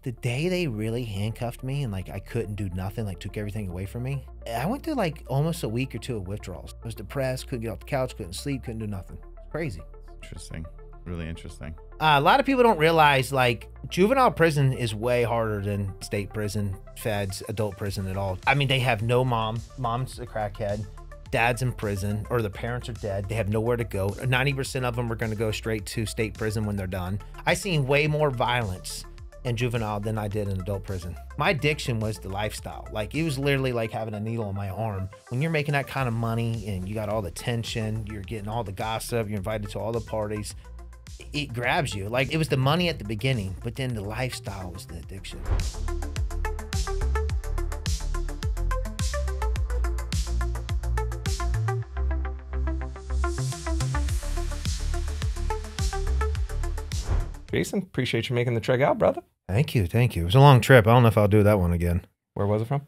the day they really handcuffed me and like I couldn't do nothing, like took everything away from me, I went through like almost a week or two of withdrawals. I was depressed, couldn't get off the couch, couldn't sleep, couldn't do nothing. Crazy. Interesting. Really interesting. A lot of people don't realize like juvenile prison is way harder than state prison, feds, adult prison at all. I mean, they have no mom. Mom's a crackhead. Dad's in prison, or the parents are dead. They have nowhere to go. 90% of them are going to go straight to state prison when they're done. I seen way more violence in juvenile than I did in adult prison. My addiction was the lifestyle. Like, it was literally like having a needle in my arm. When you're making that kind of money and you got all the tension, you're getting all the gossip, you're invited to all the parties, it grabs you. Like, it was the money at the beginning, but then the lifestyle was the addiction. Jason, appreciate you making the trek out, brother. Thank you, thank you. It was a long trip. I don't know if I'll do that one again. Where was it from?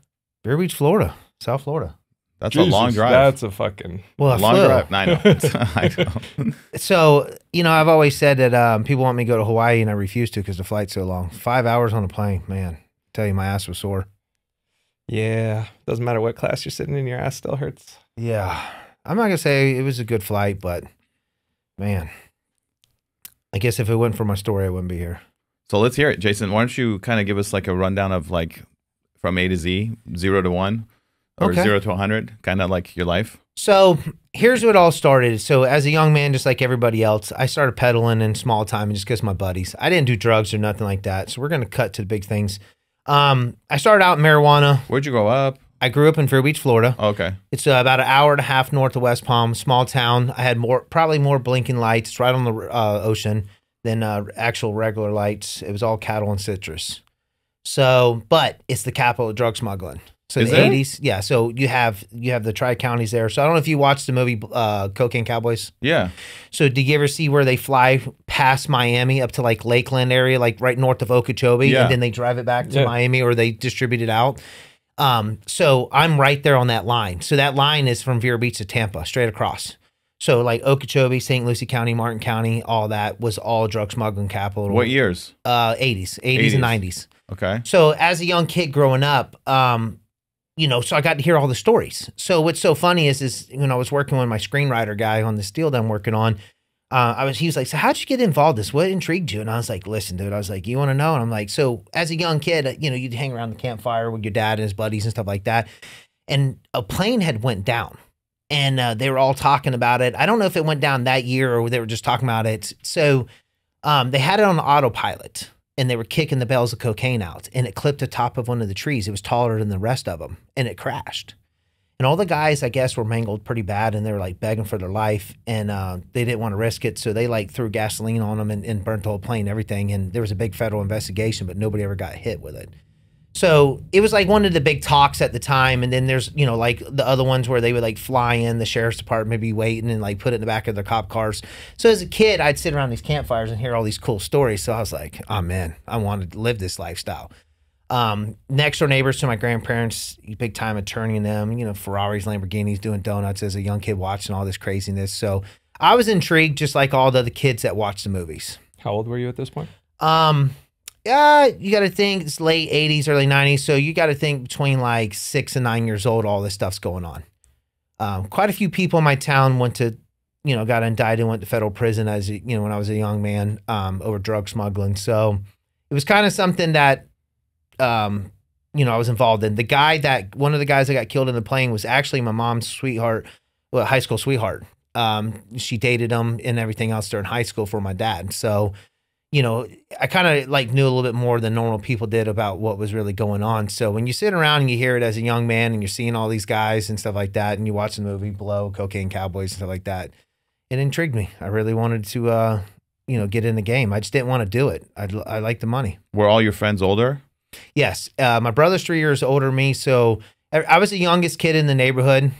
Vero Beach, Florida, South Florida. That's a long drive. That's a fucking long drive. I know. I know. So, you know, I've always said that people want me to go to Hawaii, and I refuse to because the flight's so long. 5 hours on a plane, man. I tell you, my ass was sore. Yeah, doesn't matter what class you're sitting in, your ass still hurts. Yeah, I'm not gonna say it was a good flight, but man, I guess if it wasn't for my story, I wouldn't be here. So let's hear it, Jason. Why don't you kind of give us like a rundown of like from A to Z, 0 to 1, or 0 to 100, kind of like your life? So here's what it all started. So as a young man, just like everybody else, I started peddling in small time just because my buddies. I didn't do drugs or nothing like that. So we're gonna cut to the big things. I started out in marijuana. Where'd you grow up? I grew up in Vero Beach, Florida. Oh, okay. It's about an hour and a half north of West Palm, small town. I had probably more blinking lights. It's right on the ocean than actual regular lights. It was all cattle and citrus. So, but it's the capital of drug smuggling. So in the 80s, yeah. So you have the tri-counties there. So I don't know if you watched the movie Cocaine Cowboys. Yeah. So did you ever see where they fly past Miami up to like Lakeland area, like right north of Okeechobee, and then they drive it back to Miami, or they distribute it out? So I'm right there on that line. So that line is from Vero Beach to Tampa, straight across. So like Okeechobee, St. Lucie County, Martin County, all that was all drug smuggling capital. What years? 80s and 90s. Okay. So as a young kid growing up, you know, so I got to hear all the stories. So what's so funny is when I was working with my screenwriter guy on this deal that I'm working on, he was like, so how'd you get involved in this? What intrigued you? And I was like, listen, dude, I was like, you want to know? And I'm like, so as a young kid, you know, you'd hang around the campfire with your dad and his buddies and stuff like that. And a plane had went down, and they were all talking about it. I don't know if it went down that year or they were just talking about it. So they had it on autopilot, and they were kicking the bales of cocaine out, and it clipped the top of one of the trees. It was taller than the rest of them, and it crashed. And all the guys, I guess, were mangled pretty bad, and they were like begging for their life, and they didn't want to risk it, so they like threw gasoline on them and burnt the whole plane and everything. And there was a big federal investigation, but nobody ever got hit with it. So it was like one of the big talks at the time. And then there's, you know, like the other ones where they would like fly in, the sheriff's department be waiting and like put it in the back of their cop cars. So as a kid, I'd sit around these campfires and hear all these cool stories. So I was like, oh man, I wanted to live this lifestyle. Next door neighbors to my grandparents, big time attorney in them, you know, Ferraris, Lamborghinis, doing donuts as a young kid watching all this craziness. So I was intrigued just like all the other kids that watched the movies. How old were you at this point? Yeah, you got to think it's late 80s, early 90s. So you got to think between like 6 and 9 years old, all this stuff's going on. Quite a few people in my town went to, you know, got indicted, went to federal prison as, you know, when I was a young man, over drug smuggling. So it was kind of something that, you know, I was involved in. One of the guys that got killed in the plane was actually my mom's sweetheart, well, high school sweetheart. She dated him and everything else during high school for my dad. So, you know, I kind of like knew a little bit more than normal people did about what was really going on. So when you sit around and you hear it as a young man and you're seeing all these guys and stuff like that, and you watch the movie Blow, Cocaine Cowboys and stuff like that, it intrigued me. I really wanted to, you know, get in the game. I just didn't want to do it. I like the money. Were all your friends older? Yes. My brother's 3 years older than me. So I was the youngest kid in the neighborhood.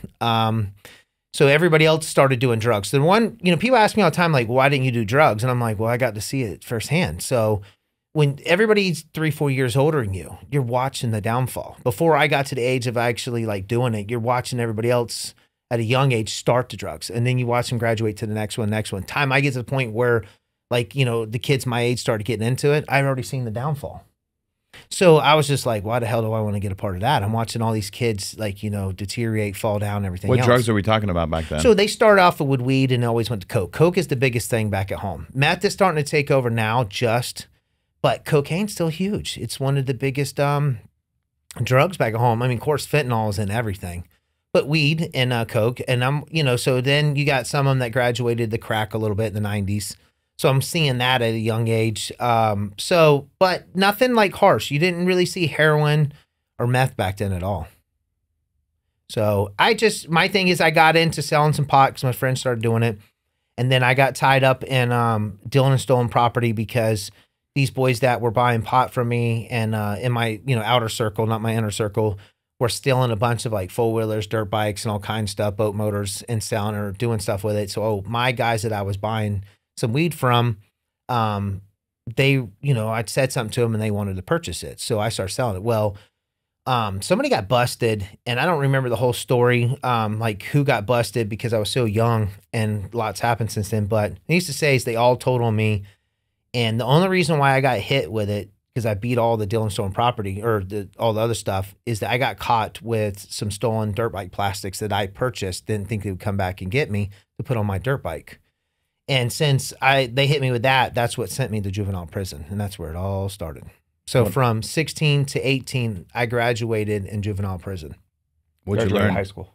So everybody else started doing drugs. So the one, you know, people ask me all the time, like, why didn't you do drugs? And I'm like, well, I got to see it firsthand. So when everybody's 3-4 years older than you, you're watching the downfall. Before I got to the age of actually like doing it, you're watching everybody else at a young age start the drugs. And then you watch them graduate to the next one. Time I get to the point where, like, you know, the kids my age started getting into it, I've already seen the downfall. So I was just like, why the hell do I want to get a part of that? I'm watching all these kids like, deteriorate, fall down, everything What else. drugs are we talking about back then? So they start off with weed and always went to coke. Coke is the biggest thing back at home. Meth is starting to take over now but cocaine's still huge. It's one of the biggest drugs back at home. I mean, of course, fentanyl is in everything. But weed and coke. And so then you got some of them that graduated the crack a little bit in the 90s. So I'm seeing that at a young age. But nothing like harsh. You didn't really see heroin or meth back then at all. So my thing is I got into selling some pot because my friends started doing it. And then I got tied up in dealing and stolen property because these boys that were buying pot from me and in my, outer circle, not my inner circle, were stealing a bunch of like four-wheelers, dirt bikes, and all kinds of stuff, boat motors, and selling or doing stuff with it. So my guys that I was buying some weed from, they, I'd said something to them and they wanted to purchase it. So I started selling it. Well, somebody got busted and I don't remember the whole story, like who got busted because I was so young and lots happened since then. But I used to say is they all told on me. And the only reason why I got hit with it, because I beat all the deal and stolen property or all the other stuff, is that I got caught with some stolen dirt bike plastics that I purchased, didn't think they would come back and get me to put on my dirt bike. And since they hit me with that, that's what sent me to juvenile prison. And that's where it all started. So from 16 to 18, I graduated in juvenile prison. What'd you learn? High school.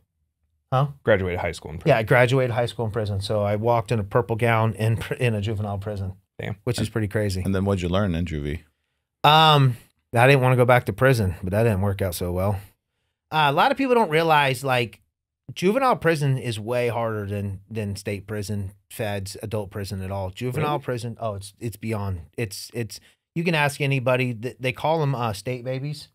Huh? Graduated high school in prison. Yeah, I graduated high school in prison. So I walked in a purple gown in a juvenile prison. Damn. Which is pretty crazy. And then what'd you learn in juvie? I didn't want to go back to prison, but that didn't work out so well. A lot of people don't realize like juvenile prison is way harder than state prison, feds, adult prison at all. Juvenile prison, it's beyond. It's you can ask anybody. They call them state babies,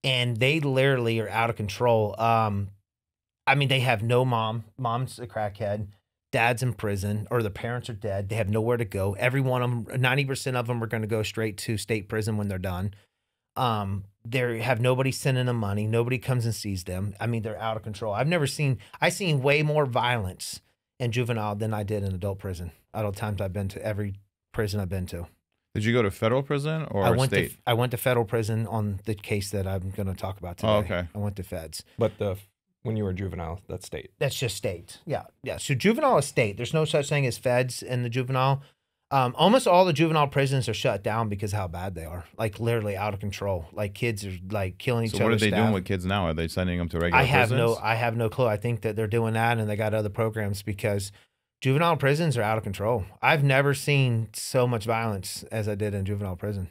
and they literally are out of control. I mean, they have no mom. Mom's a crackhead. Dad's in prison, or the parents are dead. They have nowhere to go. Every one of them, 90% of them are going to go straight to state prison when they're done. They have nobody sending them money. Nobody comes and sees them. I mean, they're out of control. I seen way more violence in juvenile than I did in adult prison. All the times I've been to every prison I've been to. Did you go to federal prison or state? I went to federal prison on the case that I'm going to talk about today. Oh, okay. I went to feds. But when you were juvenile, that's state. That's just state. Yeah. So juvenile is state. There's no such thing as feds in the juvenile. Almost all the juvenile prisons are shut down because of how bad they are. Like literally out of control. Like kids are like killing each other. So what are they doing with kids now? Are they sending them to regular prisons? I have no clue. I think that they're doing that and they got other programs because juvenile prisons are out of control. I've never seen so much violence as I did in juvenile prison.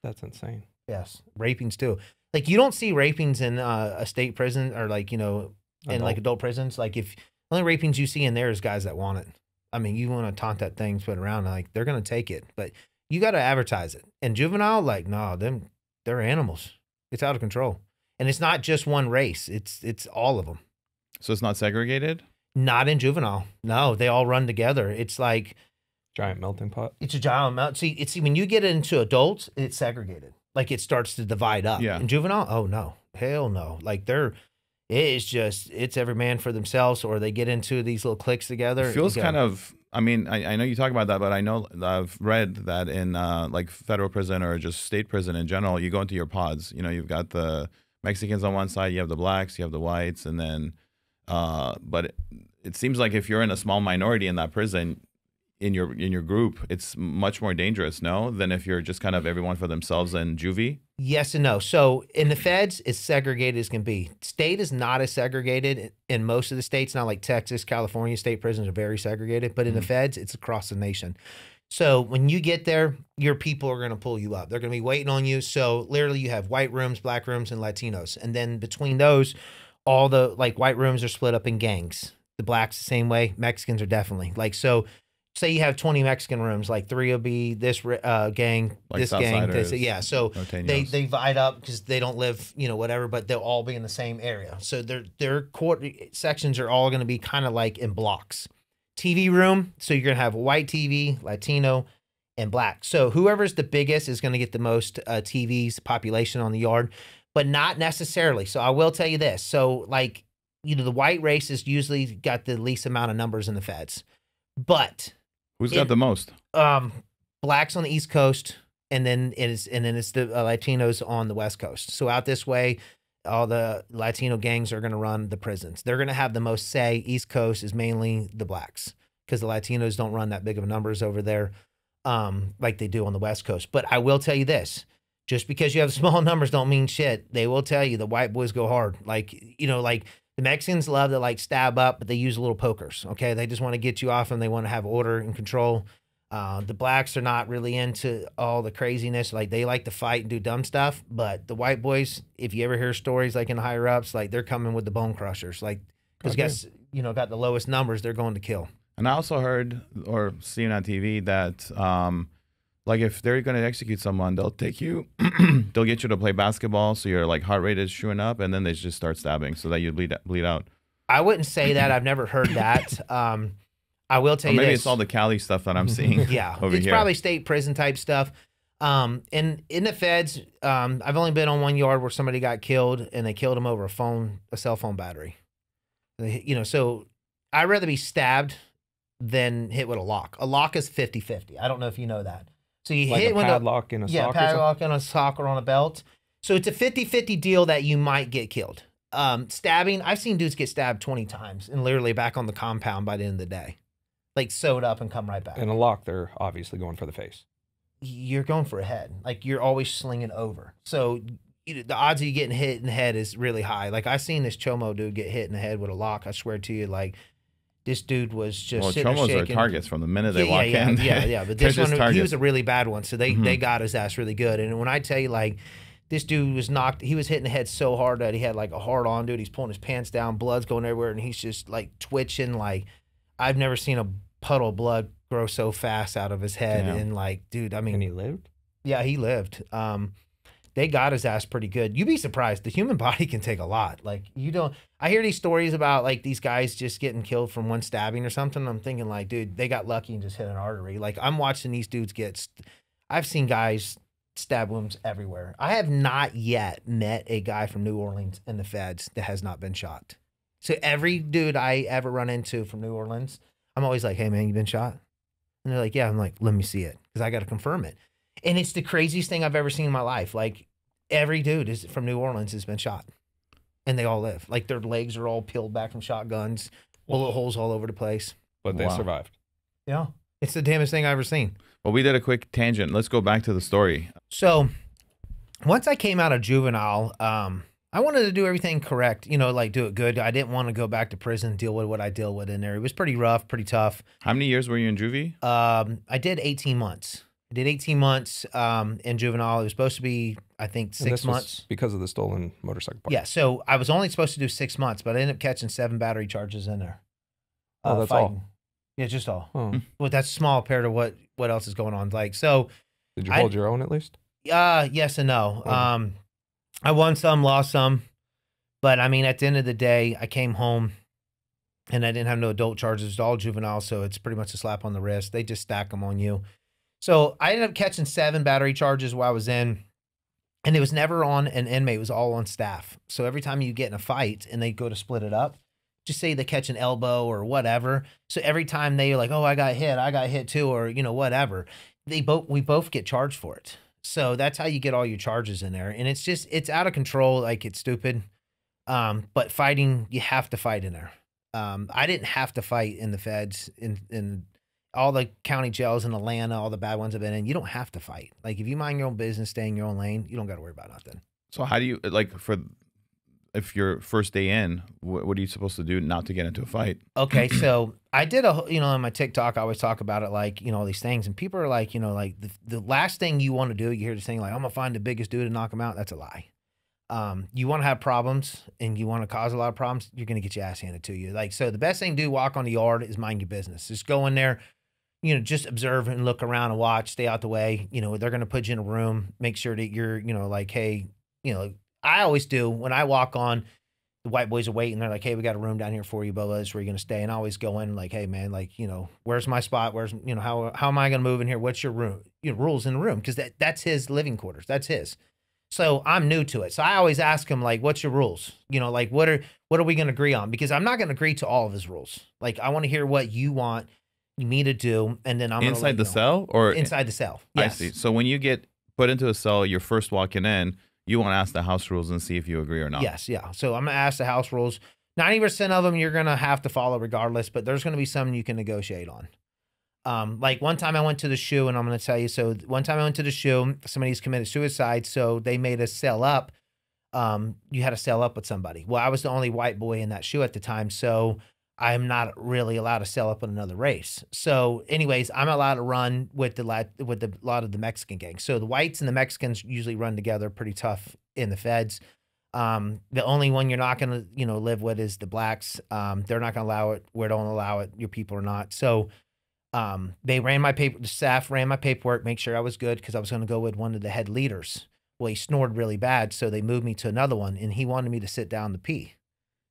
That's insane. Yes. Rapings too. Like you don't see rapings in a state prison or like, in like adult prisons. Like if only rapings you see in there is guys that want it. I mean, you want to taunt that thing, spin around, like they're going to take it, but you got to advertise it. And juvenile, like, no, they're animals. It's out of control. And it's not just one race. It's all of them. So it's not segregated? Not in juvenile. No, they all run together. It's like giant melting pot. It's a giant melt. See, when you get into adults, it's segregated. Like it starts to divide up. Yeah. In juvenile, oh no, hell no. Like it's every man for themselves, or they get into these little cliques together. It feels kind of. I mean, I know you talk about that, but I know I've read that in like federal prison or just state prison in general, you go into your pods. You've got the Mexicans on one side, you have the blacks, you have the whites, and then. But it seems like if you're in a small minority in that prison, in your group, it's much more dangerous, no, than if you're just kind of everyone for themselves in juvie. Yes and no. So in the feds, it's segregated as can be. State is not as segregated in most of the states. Not like Texas, California, state prisons are very segregated. But in the feds, it's across the nation. So when you get there, your people are going to pull you up. They're going to be waiting on you. So literally, you have white rooms, black rooms, and Latinos, and then between those. All the like white rooms are split up in gangs. The blacks the same way. Mexicans are definitely like so. Say you have 20 Mexican rooms, like 3 will be this gang, like this gang, this, yeah. So they divide up because they don't live, whatever, but they'll all be in the same area. So their court sections are all going to be kind of like in blocks. TV room, so you're going to have white TV, Latino, and black. So whoever's the biggest is going to get the most TVs population on the yard. But not necessarily. So I will tell you this. So like, the white race is usually got the least amount of numbers in the feds. But who's got the most? Blacks on the East Coast and then it's the Latinos on the West Coast. So out this way, all the Latino gangs are going to run the prisons. They're going to have the most say. East Coast is mainly the blacks because the Latinos don't run that big of numbers over there like they do on the West Coast. But I will tell you this. Just because you have small numbers don't mean shit. They will tell you the white boys go hard. Like, you know, like the Mexicans love to like stab up, but they use little pokers. Okay. They just want to get you off and they want to have order and control. The blacks are not really into all the craziness. Like they like to fight and do dumb stuff, but the white boys, if you ever hear stories like in the higher ups, like they're coming with the bone crushers, like because guess you know got the lowest numbers, they're going to kill. And I also heard or seen on TV that like if they're going to execute someone, they'll take you, they'll get you to play basketball, so your like heart rate is shooting up, and then they just start stabbing so that you bleed out. I wouldn't say that. I've never heard that. I will tell you maybe this. It's all the Cali stuff that I'm seeing. Yeah, over it's here. probably state prison type stuff. And in the feds, I've only been on one yard where somebody got killed, and they killed him over a cell phone battery. You know, so I'd rather be stabbed than hit with a lock. A lock is 50-50. I don't know if you know that. So you Like hit a with padlock in a sock or padlock in a sock or on a belt. So it's a 50-50 deal that you might get killed. Stabbing, I've seen dudes get stabbed 20 times and literally back on the compound by the end of the day. Like sewed up and come right back. In a lock, they're obviously going for the face. You're going for a head. Like you're always slinging over. So the odds of you getting hit in the head is really high. Like I seen this Chomo dude get hit in the head with a lock. I swear to you, like this dude was just sitting there Chomos are shaking. targets from the minute they walk in. Yeah. But this They're one, just he targets. was a really bad one. So they got his ass really good. And when I tell you, like, this dude was knocked, he was hitting the head so hard that he had like a hard on, dude. He's pulling his pants down, blood's going everywhere, and he's just like twitching. Like, I've never seen a puddle of blood grow so fast out of his head. Damn. And like, dude, I mean, And he lived? yeah, he lived. They got his ass pretty good. You'd be surprised. The human body can take a lot. Like you don't. I hear these stories about like these guys just getting killed from one stabbing or something. I'm thinking like, dude, they got lucky and just hit an artery. Like I'm watching these dudes get. I've seen guys stab wounds everywhere. I have not yet met a guy from New Orleans in the feds that has not been shot. So every dude I ever run into from New Orleans, I'm always like, hey man, you been shot? And they're like, yeah. I'm like, let me see it because I got to confirm it. And it's the craziest thing I've ever seen in my life. Like every dude is from New Orleans has been shot, and they all live. Like their legs are all peeled back from shotguns, bullet holes all over the place. But they Wow. survived. Yeah, it's the damnest thing I've ever seen. Well, we did a quick tangent. Let's go back to the story. So once I came out of Juvenile, I wanted to do everything correct. You know, like do it good. I didn't want to go back to prison, deal with what I deal with in there. It was pretty rough, pretty tough. How many years were you in juvie? I did 18 months. I did 18 months in Juvenile. It was supposed to be, I think, And 6 this was months. because of the stolen motorcycle part. Yeah, so I was only supposed to do 6 months, but I ended up catching 7 battery charges in there. Oh, that's fighting. all. Yeah, just all. Oh. Well, that's small compared to what else is going on. Like, so, Did you hold your own at least? yes and no. Okay. I won some, lost some, but I mean, at the end of the day, I came home and I didn't have no adult charges. It's all juvenile, so it's pretty much a slap on the wrist. They just stack them on you. So I ended up catching 7 battery charges while I was in, and it was never on an inmate. It was all on staff. So every time you get in a fight and they go to split it up, just say they catch an elbow or whatever. So every time they're like, oh, I got hit too, or, you know, whatever, we both get charged for it. So that's how you get all your charges in there. And it's out of control. Like it's stupid. But fighting, you have to fight in there. I didn't have to fight in the feds in all the county jails in Atlanta, all the bad ones I've been in. You don't have to fight. Like if you mind your own business, stay in your own lane, you don't got to worry about nothing. So how do you if your first day in, what are you supposed to do not to get into a fight? Okay, so I did on my TikTok, I always talk about it like, all these things. And people are like, like the last thing you want to do, you hear this thing like, I'm going to find the biggest dude and knock him out. That's a lie. You want to have problems and you want to cause a lot of problems, you're going to get your ass handed to you. Like, so the best thing to do, walk on the yard, is mind your business. Just go in there, just observe and look around and watch, stay out the way. They're going to put you in a room, make sure that you're, like, hey, I always do when I walk on, the white boys are waiting. They're like, hey, we got a room down here for you, Bubba. This is where you're going to stay. And I always go in like, hey man, like, where's my spot? Where's, how am I going to move in here? What's your room, rules in the room? Cause that's his living quarters. That's his. So I'm new to it. So I always ask him like, what's your rules? Like what are we going to agree on? Because I'm not going to agree to all of his rules. Like I want to hear what you want me to do. And then I'm inside the cell or inside the cell. I Yes. see. So when you get put into a cell, you're first walking in, you want to ask the house rules and see if you agree or not. Yes, yeah. So I'm gonna ask the house rules. 90% of them you're gonna have to follow regardless, but there's gonna be some you can negotiate on. Like one time I went to the shoe, and I'm gonna tell you. So one time I went to the shoe, somebody's committed suicide, so they made us sell up. You had to sell up with somebody. Well, I was the only white boy in that shoe at the time, so I'm not really allowed to sell up in another race. So, anyways, I'm allowed to run with a lot of the Mexican gangs. So the whites and the Mexicans usually run together, pretty tough in the feds. The only one you're not gonna, live with is the blacks. They're not gonna allow it. We don't allow it. Your people are not. So, they ran my paper. The staff ran my paperwork, make sure I was good because I was gonna go with one of the head leaders. Well, he snored really bad, so they moved me to another one, and he wanted me to sit down to pee.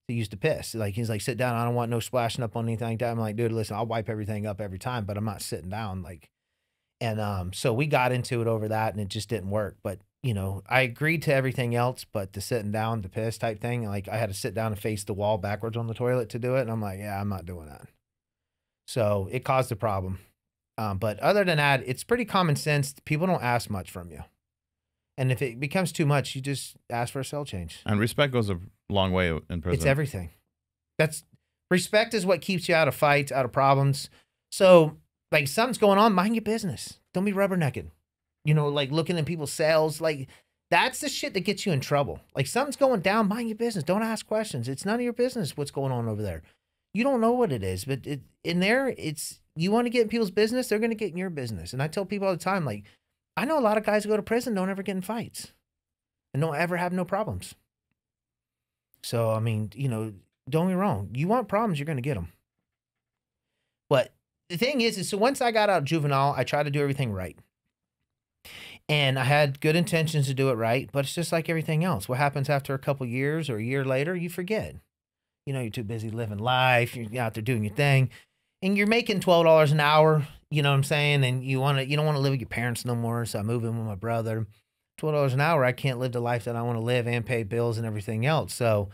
To use to piss. Like, he's like, sit down. I don't want no splashing up on anything like that. I'm like, dude, listen, I'll wipe everything up every time, but I'm not sitting down. Like, and so we got into it over that, and it just didn't work. But, I agreed to everything else, but the sitting down to piss type thing, like I had to sit down and face the wall backwards on the toilet to do it. And I'm like, yeah, I'm not doing that. So it caused a problem. But other than that, it's pretty common sense. People don't ask much from you. And if it becomes too much, you just ask for a cell change. And respect goes a long way in prison. It's everything. Respect is what keeps you out of fights, out of problems. So, like, something's going on, mind your business. Don't be rubbernecking. Like looking in people's cells. Like, that's the shit that gets you in trouble. Like, something's going down, mind your business. Don't ask questions. It's none of your business what's going on over there. You don't know what it is, but in there, you want to get in people's business, they're going to get in your business. And I tell people all the time, like, I know a lot of guys who go to prison don't ever get in fights and don't ever have no problems. So, I mean, don't get me wrong. You want problems, you're going to get them. But the thing is so once I got out of juvenile, I tried to do everything right. And I had good intentions to do it right, but it's just like everything else. What happens after a couple years or a year later, you forget. You're too busy living life. You're out there doing your thing. And you're making $12 an hour, you know what I'm saying? And you don't want to live with your parents no more. So I moved in with my brother. $12 an hour, I can't live the life that I want to live and pay bills and everything else. So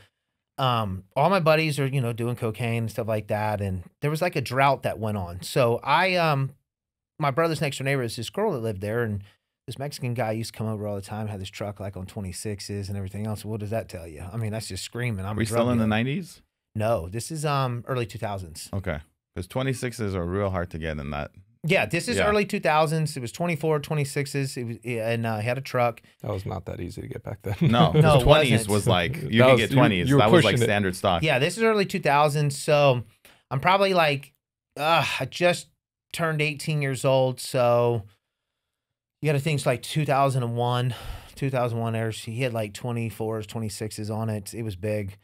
all my buddies are, doing cocaine and stuff like that. And there was like a drought that went on. So my brother's next door neighbor is this girl that lived there, and this Mexican guy used to come over all the time, had this truck like on 26s and everything else. What does that tell you? I mean, that's just screaming. Were you still in the 90s? No, this is early 2000s. Okay. Because 26s are real hard to get in that. Yeah, this is early 2000s. It was 24, 26s. It was, and he had a truck. That was not that easy to get back then. No, no, 20s was like, you could get 20s. That was like standard stock. Yeah, this is early 2000s. So I'm probably like, I just turned 18 years old. So you got to think it's like 2001 airs. He had like 24s, 26s on it. It was big.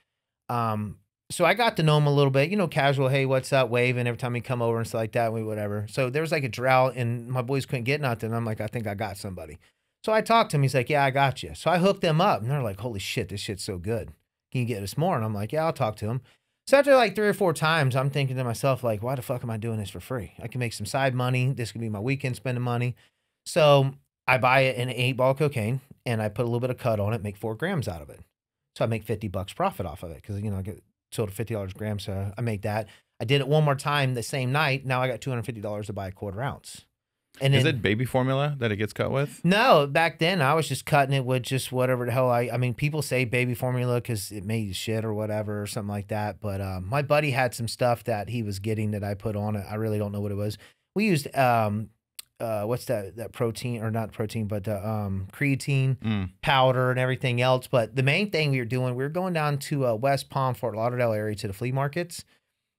So I got to know him a little bit, casual, hey, what's up, waving every time he come over and stuff like that, whatever. So there was like a drought, and my boys couldn't get nothing. I'm like, I think I got somebody. So I talked to him. He's like, yeah, I got you. So I hooked them up, and they're like, holy shit, this shit's so good. Can you get us more? And I'm like, yeah, I'll talk to him. So after like 3 or 4 times, I'm thinking to myself, like, why the fuck am I doing this for free? I can make some side money. This could be my weekend spending money. So I buy it in 8-ball cocaine, and I put a little bit of cut on it, make 4 grams out of it. So I make $50 profit off of it because, I get sold at $50 a gram, so I make that. I did it one more time the same night. Now I got $250 to buy a 1/4 ounce. And is it baby formula that it gets cut with? No, back then I was just cutting it with just whatever the hell I mean, people say baby formula because it made you shit or whatever or something like that. But my buddy had some stuff that he was getting that I put on it. I really don't know what it was. We used what's that protein, or not protein, but creatine powder and everything else. But the main thing we were going down to West Palm, Fort Lauderdale area to the flea markets,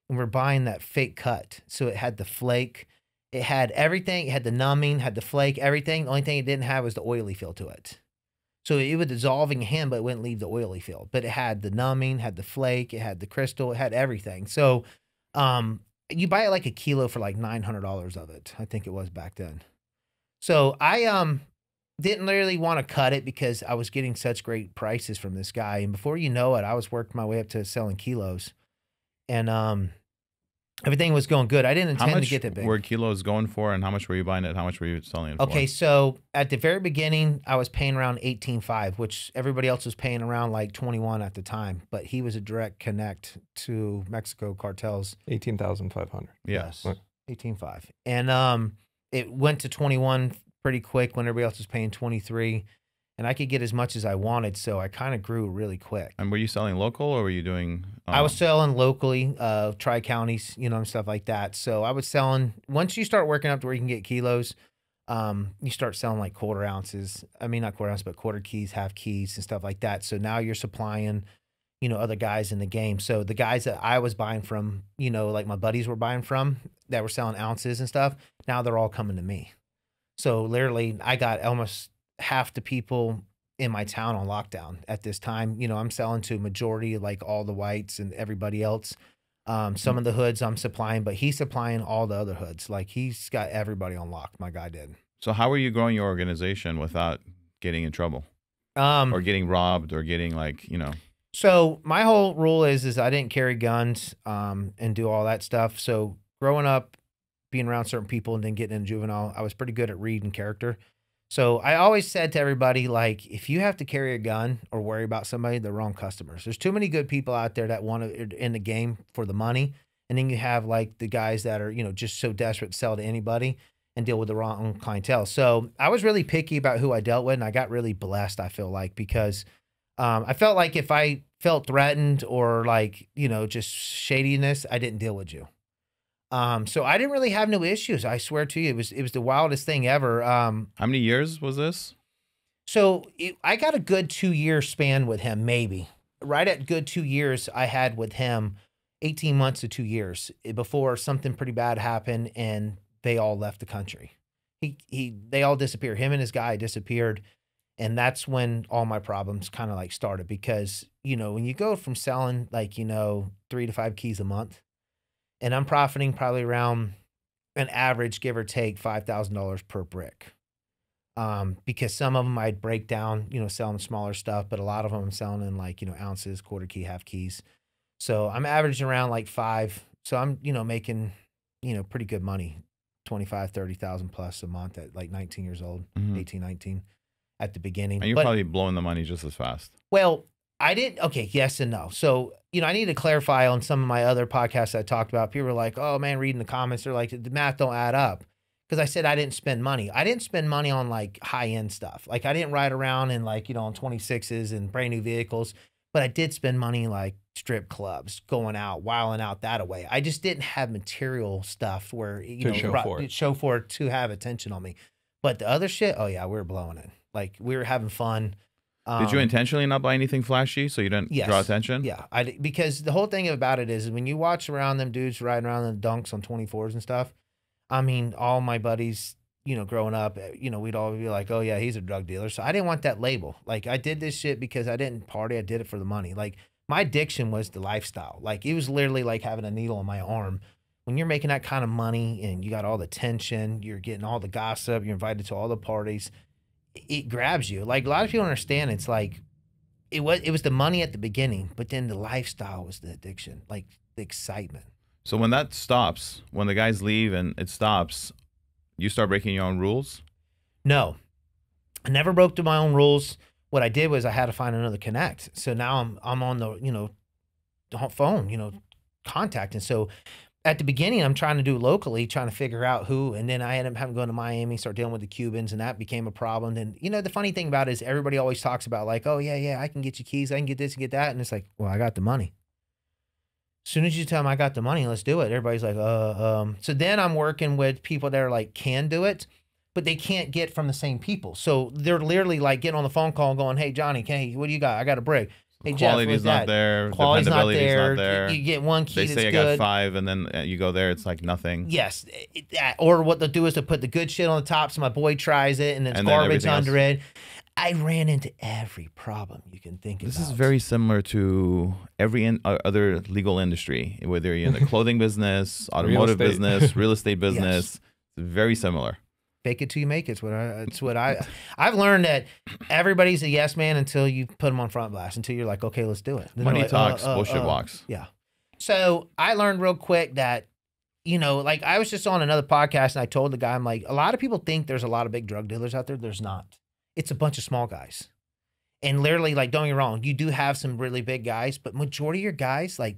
and we're buying that fake cut. So it had the flake, it had everything, it had the numbing, had the flake, everything. The only thing it didn't have was the oily feel to it. So it would dissolve in your hand, but it wouldn't leave the oily feel. But it had the numbing, had the flake, it had the crystal, it had everything. So you buy it like a kilo for like $900 of it. I think it was back then. So I didn't really want to cut it because I was getting such great prices from this guy. And before you know it, I was working my way up to selling kilos. And everything was going good. I didn't intend to get that big. How much were kilos going for, and how much were you buying it? How much were you selling it for? Okay, so at the very beginning, I was paying around $18.5, which everybody else was paying around like 21 at the time. But he was a direct connect to Mexico cartels. 18,500. Yes. 18.5. And it went to 21 pretty quick when everybody else was paying 23, and I could get as much as I wanted. So I kind of grew really quick. And were you selling local or were you doing? I was selling locally, tri-counties, you know, and stuff like that. So I was selling, once you start working up to where you can get kilos, you start selling like quarter ounces. I mean, not quarter ounces, but quarter keys, half keys and stuff like that. So now you're supplying, you know, other guys in the game. So the guys that I was buying from, you know, like my buddies were buying from that were selling ounces and stuff, now they're all coming to me. So literally I got almost half the people in my town on lockdown at this time. You know, I'm selling to majority, like all the whites and everybody else. Some of the hoods I'm supplying, but he's supplying all the other hoods. Like he's got everybody on lock. My guy did. So how are you growing your organization without getting in trouble or getting robbed or getting like, you know? So my whole rule is I didn't carry guns and do all that stuff. So growing up, being around certain people and then getting in juvenile, I was pretty good at reading character. So I always said to everybody, like, if you have to carry a gun or worry about somebody, they're wrong customers. There's too many good people out there that want to in the game for the money. And then you have like the guys that are, you know, just so desperate to sell to anybody and deal with the wrong clientele. So I was really picky about who I dealt with, and I got really blessed, I feel like, because I felt like if I felt threatened or like, you know, just shadiness, I didn't deal with you. So I didn't really have no issues. I swear to you, it was the wildest thing ever. How many years was this? So I got a good 2-year span with him, maybe. Right at good 2 years I had with him, 18 months to 2 years before something pretty bad happened and they all left the country. They all disappeared. Him and his guy disappeared. And that's when all my problems kind of like started because, you know, when you go from selling like, you know, 3 to 5 keys a month, and I'm profiting probably around an average, give or take, $5,000 per brick. Because some of them I'd break down, you know, selling smaller stuff, but a lot of them I'm selling in like, you know, ounces, quarter key, half keys. So I'm averaging around like 5. So I'm, you know, making, you know, pretty good money, 25, 30,000 plus a month at like 19 years old, 18, 19 at the beginning. And you're probably blowing the money just as fast. Well, I didn't. Okay, yes and no. So, you know, I need to clarify on some of my other podcasts I talked about. People were like, oh man, reading the comments, they're like, the math don't add up. Because I said I didn't spend money. I didn't spend money on like high end stuff. Like I didn't ride around in like, you know, on 26s and brand new vehicles, but I did spend money like strip clubs, going out, wilding out that away. I just didn't have material stuff where, you know, show for it to have attention on me. But the other shit, oh yeah, we were blowing it. Like we were having fun. Did you intentionally not buy anything flashy so you didn't draw attention? Yeah, because the whole thing about it is when you watch around them dudes riding around in dunks on 24s and stuff, I mean, all my buddies, you know, growing up, you know, we'd all be like, oh yeah, he's a drug dealer. So I didn't want that label. Like I did this shit because I didn't party. I did it for the money. Like my addiction was the lifestyle. Like it was literally like having a needle on my arm. When you're making that kind of money and you got all the tension, you're getting all the gossip, you're invited to all the parties, it grabs you. Like a lot of people don't understand. It's like it was the money at the beginning, but then the lifestyle was the addiction, like the excitement. So when that stops, when the guys leave and it stops, you start breaking your own rules? No, I never broke my own rules. What I did was I had to find another connect. So now I'm on the, you know, the phone, you know, contacting. So at the beginning, I'm trying to do locally, trying to figure out who, and then I ended up having to go to Miami, start dealing with the Cubans, and that became a problem. And, you know, the funny thing about it is everybody always talks about like, oh, yeah, I can get you keys, I can get this and get that. And it's like, well, I got the money. As soon as you tell them I got the money, let's do it. Everybody's like, So then I'm working with people that are like, can do it, but they can't get from the same people. So they're literally like getting on the phone call and going, hey, Johnny, what do you got? I got a brick. Hey, quality's not there. Quality's not there. Not there. You get one key they that's say good. I got 5, and then you go there, it's like nothing. Yes. Or what they'll do is they'll put the good shit on the top so my boy tries it, and it's garbage under it. I ran into every problem you can think of. This is very similar to every other legal industry, whether you're in the clothing business, automotive business, real estate business. Yes. It's very similar. Fake it till you make it. It's what I've learned that everybody's a yes man until you put them on front blast, until you're like, okay, let's do it. Then money like, talks, bullshit walks. Yeah. So I learned real quick that, you know, like I was just on another podcast and I told the guy, I'm like, a lot of people think there's a lot of big drug dealers out there. There's not. It's a bunch of small guys. And literally, like, don't get me wrong, you do have some really big guys, but majority of your guys, like,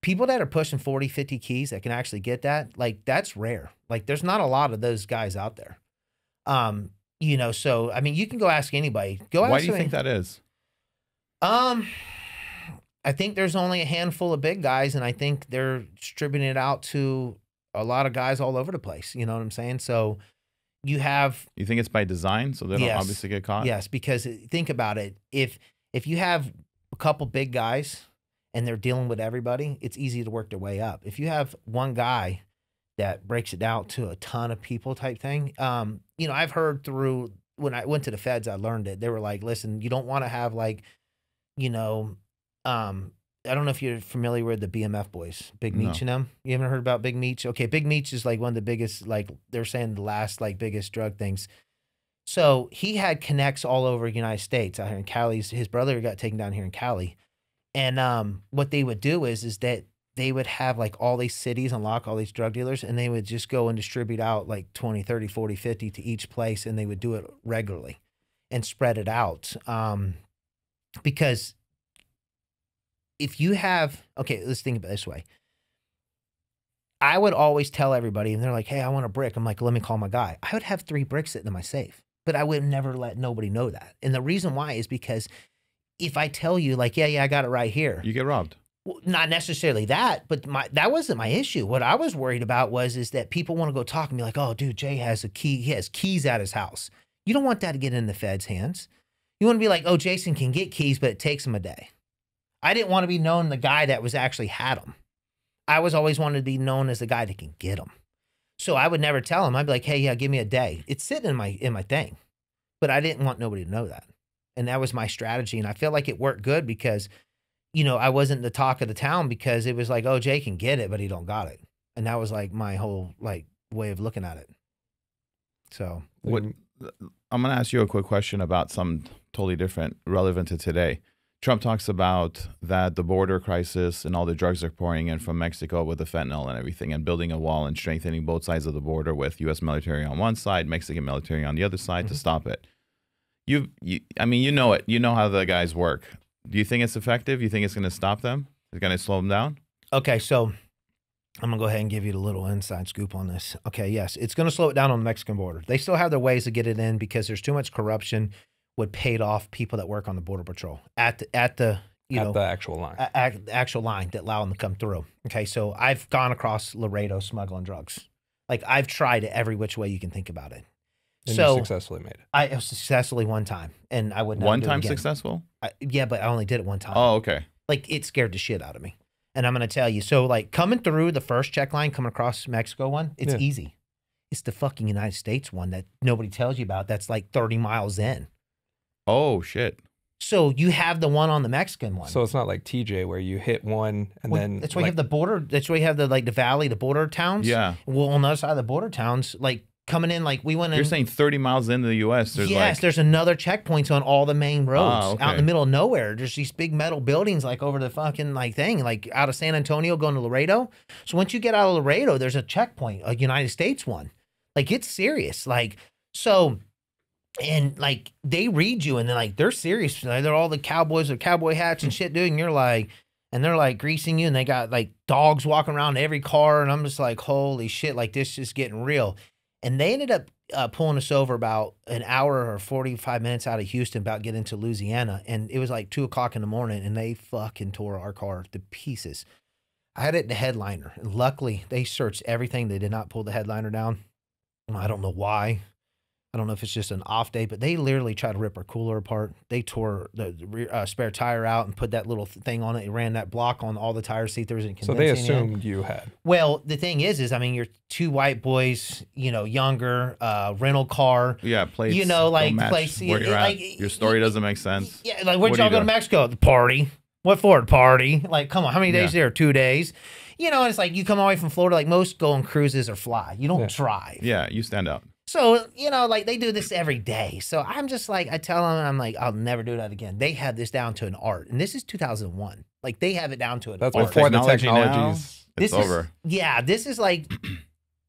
people that are pushing 40, 50 keys that can actually get that, like, that's rare. Like, there's not a lot of those guys out there. You know, so I mean, you can go ask anybody. Go ask. Why do you think that is? I think there's only a handful of big guys, and I think they're distributing it out to a lot of guys all over the place. You know what I'm saying? So you have. You think it's by design, so they don't Yes. obviously get caught? Yes, because think about it. If you have a couple big guys and they're dealing with everybody, it's easy to work their way up. If you have one guy that breaks it down to a ton of people type thing, you know, I've heard through when I went to the feds, I learned it. They were like, listen, you don't want to have like, you know, I don't know if you're familiar with the BMF boys, Big No. Meech and them. You haven't heard about Big Meech? Okay, Big Meech is like one of the biggest, like they're saying the last like biggest drug things. So he had connects all over the United States out here in Cali. His brother got taken down here in Cali. And what they would do is that they would have like all these cities unlock all these drug dealers, and they would just go and distribute out like 20, 30, 40, 50 to each place, and they would do it regularly and spread it out. Because if you have, okay, let's think about it this way. I would always tell everybody, and they're like, hey, I want a brick. I'm like, let me call my guy. I would have 3 bricks sitting in my safe, but I would never let nobody know that. And the reason why is because if I tell you like, yeah, I got it right here. You get robbed. Well, not necessarily that, but that wasn't my issue. What I was worried about is that people want to go talk and be like, oh, dude, Jay has a key. He has keys at his house. You don't want that to get in the feds' hands. You want to be like, oh, Jason can get keys, but it takes him a day. I didn't want to be known the guy that was actually had them. I was always wanted to be known as the guy that can get them. So I would never tell him. I'd be like, hey, yeah, give me a day. It's sitting in my thing. But I didn't want nobody to know that. And that was my strategy. And I feel like it worked good because, you know, I wasn't the talk of the town because it was like, oh, Jay can get it, but he don't got it. And that was like my whole like way of looking at it. So I'm going to ask you a quick question about something totally different, relevant to today. Trump talks about that the border crisis and all the drugs are pouring in from Mexico with the fentanyl and everything, and building a wall and strengthening both sides of the border with U.S. military on one side, Mexican military on the other side to stop it. I mean, you know it. You know how the guys work. Do you think it's effective? You think it's going to stop them? It's going to slow them down? okay, so I'm going to go ahead and give you the little inside scoop on this. Okay, yes, it's going to slow it down on the Mexican border. They still have their ways to get it in because there's too much corruption with paid off people that work on the border patrol at the actual line. the actual line that allow them to come through. Okay, so I've gone across Laredo smuggling drugs. Like I've tried it every which way you can think about it. And so you successfully made it. I successfully one time, and I would not One do it time again. successful? Yeah, but I only did it one time. Oh, okay. Like it scared the shit out of me. And I'm going to tell you, so like coming through the first check line, coming across Mexico one, it's easy. It's the fucking United States one that nobody tells you about. That's like 30 miles in. Oh, shit. So you have the one on the Mexican one. So it's not like TJ where you hit one and then that's why you have the border. That's why you have the like the valley, the border towns. Yeah. Well, on the other side of the border towns, like coming in, like we went in. You're saying 30 miles into the U.S. There's There's another checkpoints on all the main roads okay. out in the middle of nowhere. There's these big metal buildings like over the fucking like thing, like out of San Antonio going to Laredo. So once you get out of Laredo, there's a checkpoint, a United States one. Like it's serious. Like so. And like they read you and they're like, they're serious. Like, they're all the cowboys with cowboy hats and shit, dude. And you're like, and they're like greasing you and they got like dogs walking around every car. And I'm just like, holy shit, like this is getting real. And they ended up pulling us over about an hour or 45 minutes out of Houston, about getting to Louisiana. And it was like 2 o'clock in the morning and they fucking tore our car to pieces. I had it in the headliner. And luckily they searched everything. They did not pull the headliner down. I don't know why. I don't know if it's just an off day, but they literally tried to rip our cooler apart. They tore the spare tire out and put that little thing on it. They ran that block on all the tire seat. There was a So they assumed you had. Well, the thing is, I mean, you're 2 white boys, you know, younger, rental car. Yeah, plates. You know, like place where you're like, at. Your story doesn't make sense. Yeah, like where'd What do y'all you go to do? Mexico? The party. What for? The party. Like, come on, how many days Yeah. there? 2 days. You know, and it's like you come away from Florida, like most go on cruises or fly. You don't drive. Yeah, you stand out. So, you know, like they do this every day. So I'm just like, I tell them, I'm like, I'll never do that again. They have this down to an art. And this is 2001. Like they have it down to an That's art. before the Technology now, technologies. It's over. This is like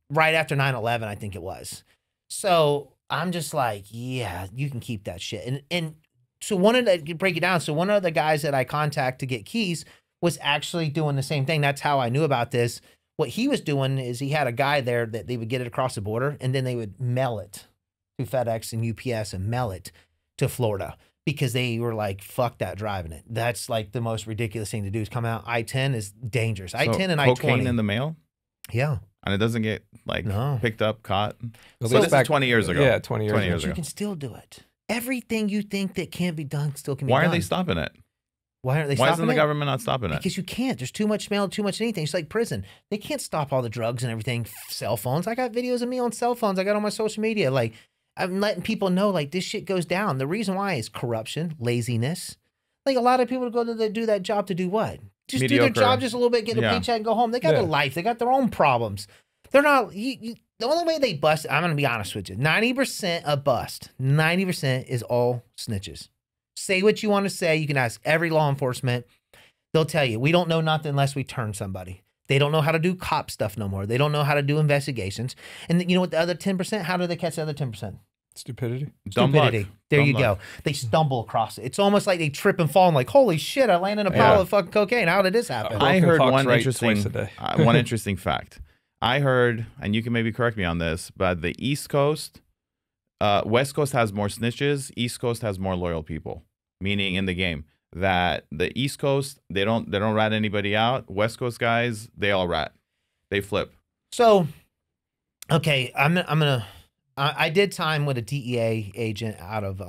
right after 9/11, I think it was. So I'm just like, yeah, you can keep that shit. And so break it down. So one of the guys that I contact to get keys was actually doing the same thing. That's how I knew about this. What he was doing is he had a guy there that they would get it across the border and then they would mail it to FedEx and UPS and mail it to Florida because they were like, fuck that driving it. That's like the most ridiculous thing to do is come out. I-10 is dangerous. I-10 and I-20. Cocaine in the mail? Yeah. And it doesn't get like picked up, caught. Well, So this is 20 years ago. Yeah, 20 years ago. You can still do it. Everything you think that can't be done still can be Why done. are they stopping it? Why aren't they Why stopping isn't the it? government not stopping it? Because you can't. There's too much mail, too much anything. It's like prison. They can't stop all the drugs and everything. Cell phones. I got videos of me on cell phones. I got on my social media. Like, I'm letting people know, like, this shit goes down. The reason why is corruption, laziness. Like, a lot of people go to do that job to do what? Just do their job just a little bit, get a paycheck, and go home. They got a life. They got their own problems. They're not, the only way they bust, I'm going to be honest with you, 90% of bust, 90% is all snitches. Say what you want to say. You can ask every law enforcement. They'll tell you, we don't know nothing unless we turn somebody. They don't know how to do cop stuff no more. They don't know how to do investigations. And you know what the other 10%, how do they catch the other 10%? Stupidity. Stupidity. There you go. They stumble across it. It's almost like they trip and fall and like, holy shit, I landed in a pile of fucking cocaine. How did this happen? I heard one one interesting fact. I heard, and you can maybe correct me on this, but the East Coast, West Coast has more snitches. East Coast has more loyal people. Meaning in the game that the East Coast they don't rat anybody out. West Coast guys they all rat. They flip. So, okay, I did time with a DEA agent out of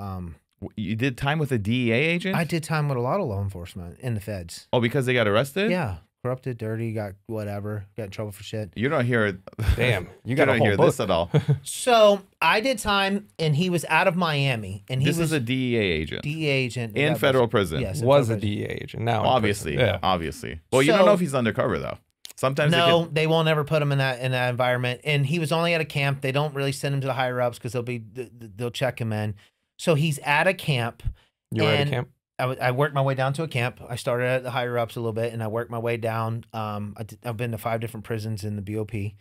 You did time with a DEA agent? I did time with a lot of law enforcement in the feds. Oh, because they got arrested? Yeah. Corrupted, dirty, got whatever, got in trouble for shit. You don't hear it. Damn, you got to hear this at all. So I did time, and he was out of Miami, and this is a DEA agent. DEA agent in federal prison. Yes, was a DEA agent. Now, obviously, yeah, obviously. Well, you don't know if he's undercover though. Sometimes they won't ever put him in that environment. And he was only at a camp. They don't really send him to the higher ups because they'll check him in. So he's at a camp. You were at a camp. I worked my way down to a camp. I started at the higher ups a little bit, and I worked my way down. I've been to 5 different prisons in the BOP.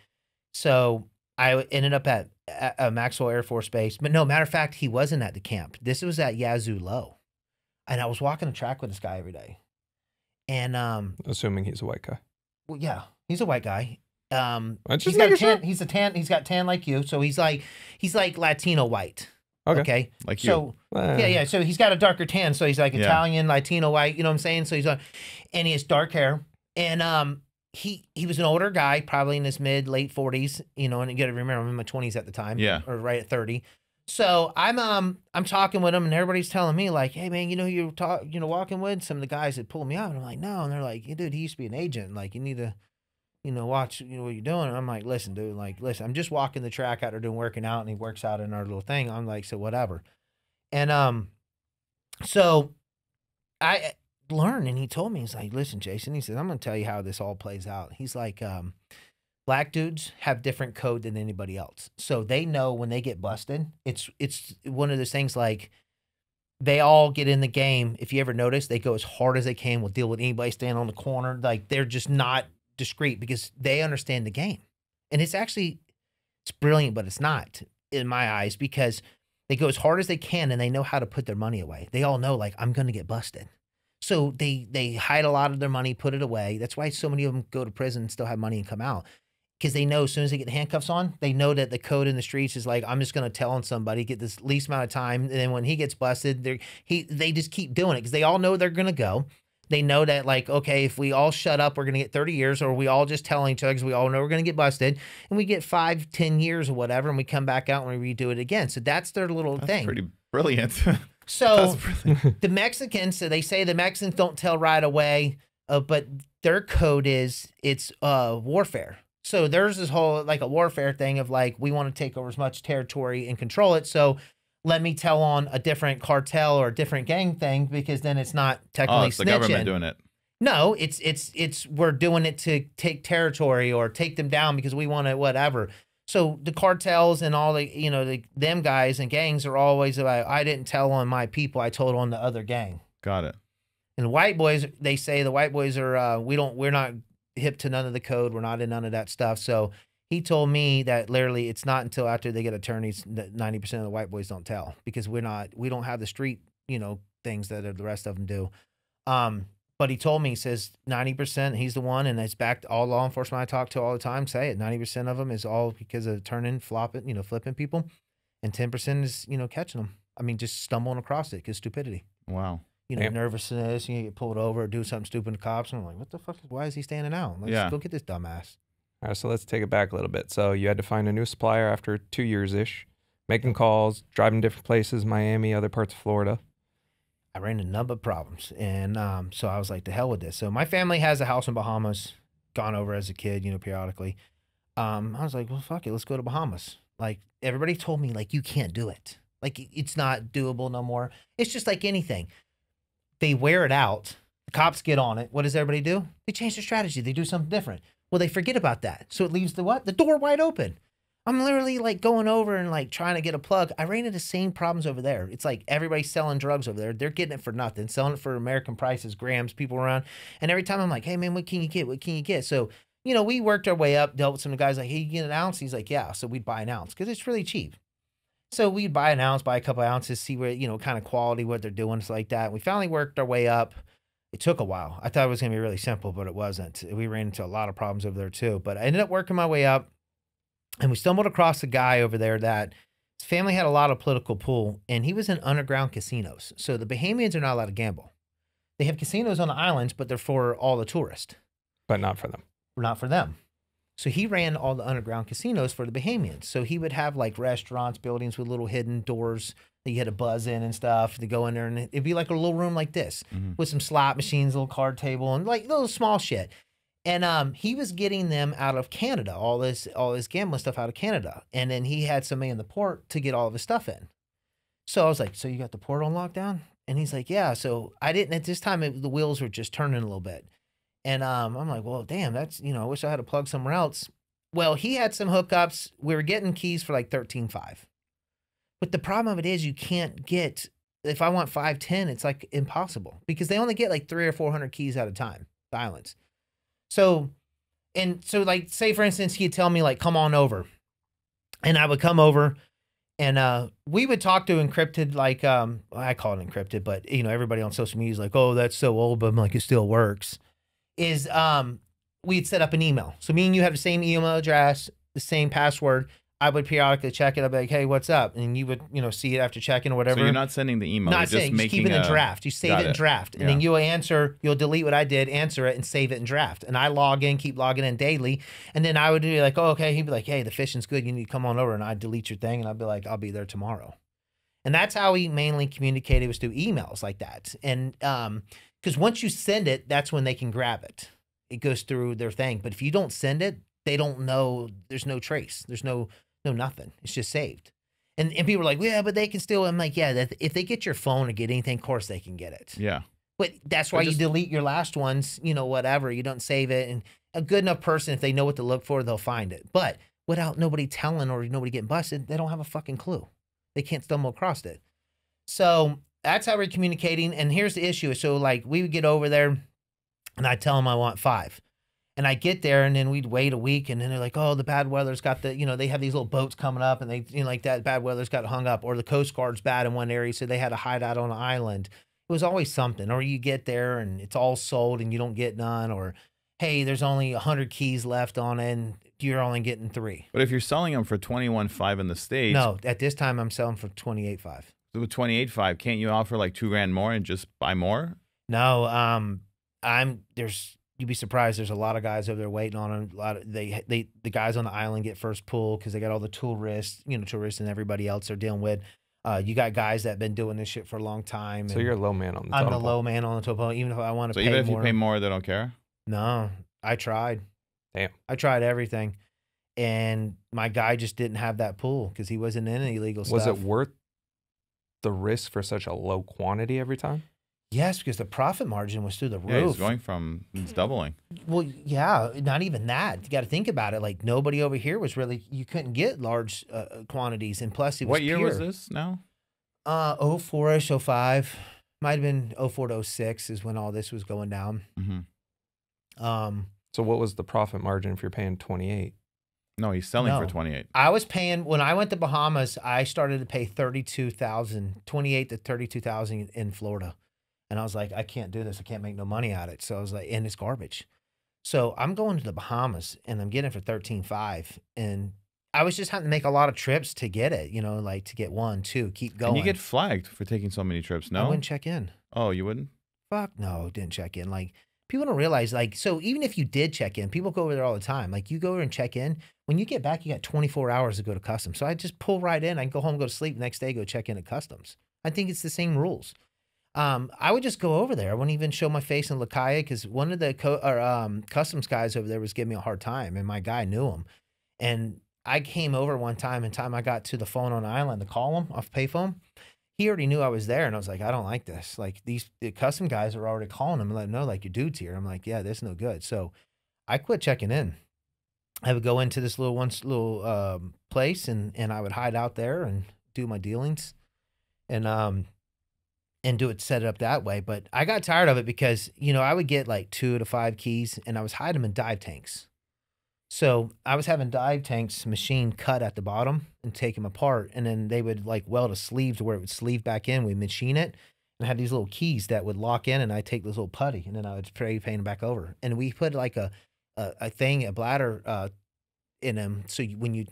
So I ended up at Maxwell Air Force Base. But no, matter of fact, he wasn't at the camp. This was at Yazoo Low. And I was walking the track with this guy every day. And assuming he's a white guy. Well, yeah, he's a white guy. He's got He's got tan like you. So he's like Latino white. Okay. Like you. Yeah. So he's got a darker tan. So he's like Italian, Latino white. You know what I'm saying? So and he has dark hair. And he was an older guy, probably in his late 40s. You know, and you got to remember I'm in my 20s at the time. Yeah. Or right at 30. So I'm talking with him, and everybody's telling me like, hey man, you know who you're walking with? Some of the guys that pull me out, and I'm like, no. And they're like, yeah, dude, he used to be an agent. Like, you need to, watch, what you're doing. And I'm like, listen, dude, I'm just walking the track out there working out, and he works out in our little thing. I'm like, so whatever. And so I learned, and he told me, he's like, listen, Jason, he says, I'm gonna tell you how this all plays out. He's like, black dudes have different code than anybody else. So they know when they get busted, it's one of those things like they all get in the game. If you ever notice, they go as hard as they can. Will deal with anybody standing on the corner. Like they're just not discreet because they understand the game. And it's brilliant, but it's not in my eyes because they go as hard as they can and they know how to put their money away. They all know like, I'm going to get busted. So they hide a lot of their money, put it away. That's why so many of them go to prison and still have money and come out. Because they know as soon as they get the handcuffs on, they know that the code in the streets is like, I'm just going to tell on somebody, get this least amount of time. And then when he gets busted, they just keep doing it because they all know they're going to go. They know that like, okay, if we all shut up, we're going to get 30 years, or we all just tell each other because we all know we're going to get busted, and we get 5, 10 years or whatever, and we come back out and we redo it again. So that's their little thing. Pretty brilliant. So the Mexicans, so they say the Mexicans don't tell right away, but their code is it's warfare. So there's this whole like a warfare thing of like, we want to take over as much territory and control it. So let me tell on a different cartel or a different gang thing because then it's not technically it's snitching. The government doing it. No, it's we're doing it to take territory or take them down because we want to whatever. So the cartels and all the them guys and gangs are always about, I didn't tell on my people, I told on the other gang. Got it. And the white boys, they say the white boys are we're not hip to none of the code, we're not in none of that stuff. So he told me that literally it's not until after they get attorneys that 90% of the white boys don't tell because we don't have the street, things that the rest of them do. But he told me, he says 90%, he's the one, and it's back to all law enforcement I talk to all the time say it. 90% of them is all because of turning, flopping, flipping people. and 10% is, you know, catching them. I mean, just stumbling across it because stupidity. Wow. You know, Yep. nervousness, you get pulled over or do something stupid to cops. And I'm like, what the fuck? Why is he standing out? Let's go get this dumbass. All right, so let's take it back a little bit. So you had to find a new supplier after 2 years-ish, making calls, driving different places, Miami, other parts of Florida. I ran into a number of problems. And so I was like, the hell with this. So my family has a house in Bahamas, gone over as a kid, you know, periodically. I was like, well, fuck it. Let's go to Bahamas. Like, everybody told me, like, you can't do it. Like, it's not doable no more. It's just like anything. They wear it out. The cops get on it. What does everybody do? They change their strategy. They do something different. Well, they forget about that. So it leaves the what? The door wide open. I'm literally like going over and like trying to get a plug. I ran into the same problems over there. It's like everybody's selling drugs over there. They're getting it for nothing, selling it for American prices, grams, people around. And every time I'm like, hey, man, what can you get? What can you get? So, you know, we worked our way up, dealt with some of the guys like, hey, you get an ounce? He's like, yeah. So we'd buy an ounce because it's really cheap. So we'd buy an ounce, buy a couple of ounces, see where, you know, kind of quality, what they're doing, stuff like that. We finally worked our way up. It took a while. I thought it was going to be really simple, but it wasn't. We ran into a lot of problems over there too. But I ended up working my way up, and we stumbled across a guy over there that his family had a lot of political pull, and he was in underground casinos. So the Bahamians are not allowed to gamble. They have casinos on the islands, but they're for all the tourists. But not for them. Not for them. So he ran all the underground casinos for the Bahamians. So he would have like restaurants, buildings with little hidden doors that you had to buzz in and stuff to go in there. And it'd be like a little room like this with some slot machines, a little card table, and like little small shit. And he was getting them out of Canada, all this gambling stuff out of Canada. And then he had somebody in the port to get all of his stuff in. So I was like, so you got the port on lockdown? And he's like, yeah. So I didn't, at this time, the wheels were just turning a little bit. And I'm like, well, damn, that's, you know, I wish I had to plug somewhere else. Well, he had some hookups. We were getting keys for like $13.5. But the problem of it is you can't get, if I want 510, it's like impossible because they only get like 300 or 400 keys at a time, the islands. So like, say for instance, he'd tell me like, come on over. And I would come over and we would talk to encrypted, like, I call it encrypted, but you know, everybody on social media is like, oh, that's so old, but I'm like, it still works. Is we'd set up an email. So me and you have the same email address, the same password. I would periodically check it. I'd be like, hey, what's up? And you would, you know, see it after checking or whatever. So you're not sending the email. Not you're saying, just just keep it in draft. You save it in draft. And then you'll answer, you'll delete what I did, answer it, and save it in draft. And I log in, keep logging in daily. And then I would be like, oh, okay. He'd be like, hey, the fishing's good. You need to come on over. And I'd delete your thing. And I'd be like, I'll be there tomorrow. And that's how we mainly communicated, was through emails like that. And because once you send it, that's when they can grab it. It goes through their thing. But if you don't send it, they don't know. There's no trace. There's no nothing. It's just saved. And people are like, yeah, but they can still. I'm like, yeah, if they get your phone or get anything, of course they can get it. Yeah. But that's why you delete your last ones, you know, whatever. You don't save it. And a good enough person, if they know what to look for, they'll find it. But without nobody telling or nobody getting busted, they don't have a fucking clue. They can't stumble across it. So that's how we're communicating. And here's the issue. So like we would get over there and I tell them I want 5. And I get there and then we'd wait a week and then they're like, oh, the bad weather's got the, you know, they have these little boats coming up and they, you know, like that bad weather's got hung up, or the Coast Guard's bad in one area. So they had to hide out on an island. It was always something. Or you get there and it's all sold and you don't get none. Or, hey, there's only 100 keys left on it and you're only getting 3. But if you're selling them for $21.5 in the States. No, at this time I'm selling for $28.5. So with $28.5, can't you offer like $2,000 more and just buy more? No, you'd be surprised. There's a lot of guys over there waiting on them. A lot of the guys on the island get first pull because they got all the tourists and everybody else they're dealing with. You got guys that have been doing this shit for a long time. So you're a low man on the I'm totem the pole. low man on the totem pole, even if I want to So pay more. even if you pay more, they don't care? No, I tried. Damn. I tried everything. And my guy just didn't have that pull because he wasn't in any illegal stuff. Was it worth the risk for such a low quantity every time? Yes, because the profit margin was through the roof. Yeah, it's doubling. Well, yeah, not even that. You got to think about it. Like nobody over here was really, you couldn't get large quantities. And plus it was What year pure. was this now? 04-ish, 05. Might have been 04 to 06 is when all this was going down. Mm-hmm. So what was the profit margin if you're paying 28? No, he's selling No. for 28. I was paying, when I went to Bahamas, I started to pay $32,000, 28 to 32,000 in Florida. And I was like, I can't do this. I can't make no money at it. So I was like, and it's garbage. So I'm going to the Bahamas and I'm getting it for $13.5. And I was just having to make a lot of trips to get it, you know, like to get 1, 2, keep going. And you get flagged for taking so many trips, no? I wouldn't check in. Oh, you wouldn't? Fuck no, didn't check in. Like, people don't realize, like, so even if you did check in, people go over there all the time. Like, you go over and check in. When you get back, you got 24 hours to go to customs. So I just pull right in. I can go home, go to sleep. Next day, go check in at customs. I think it's the same rules. I would just go over there. I wouldn't even show my face in Lakaya because one of the customs guys over there was giving me a hard time, and my guy knew him. And I came over one time, and time I got to the phone on the island to call him off payphone, he already knew I was there, and I was like, I don't like this. Like, the custom guys are already calling him and letting him know, like, your dude's here. I'm like, yeah, this is no good. So I quit checking in. I would go into this little place, and I would hide out there and do my dealings, and set it up that way. But I got tired of it because, you know, I would get like 2 to 5 keys, and I was hiding them in dive tanks. So I was having dive tanks machine cut at the bottom and take them apart. And then they would like weld a sleeve to where it would sleeve back in. We'd machine it and had these little keys that would lock in, and I'd take this little putty, and then I would spray paint them back over. And we put like a bladder in them. So when you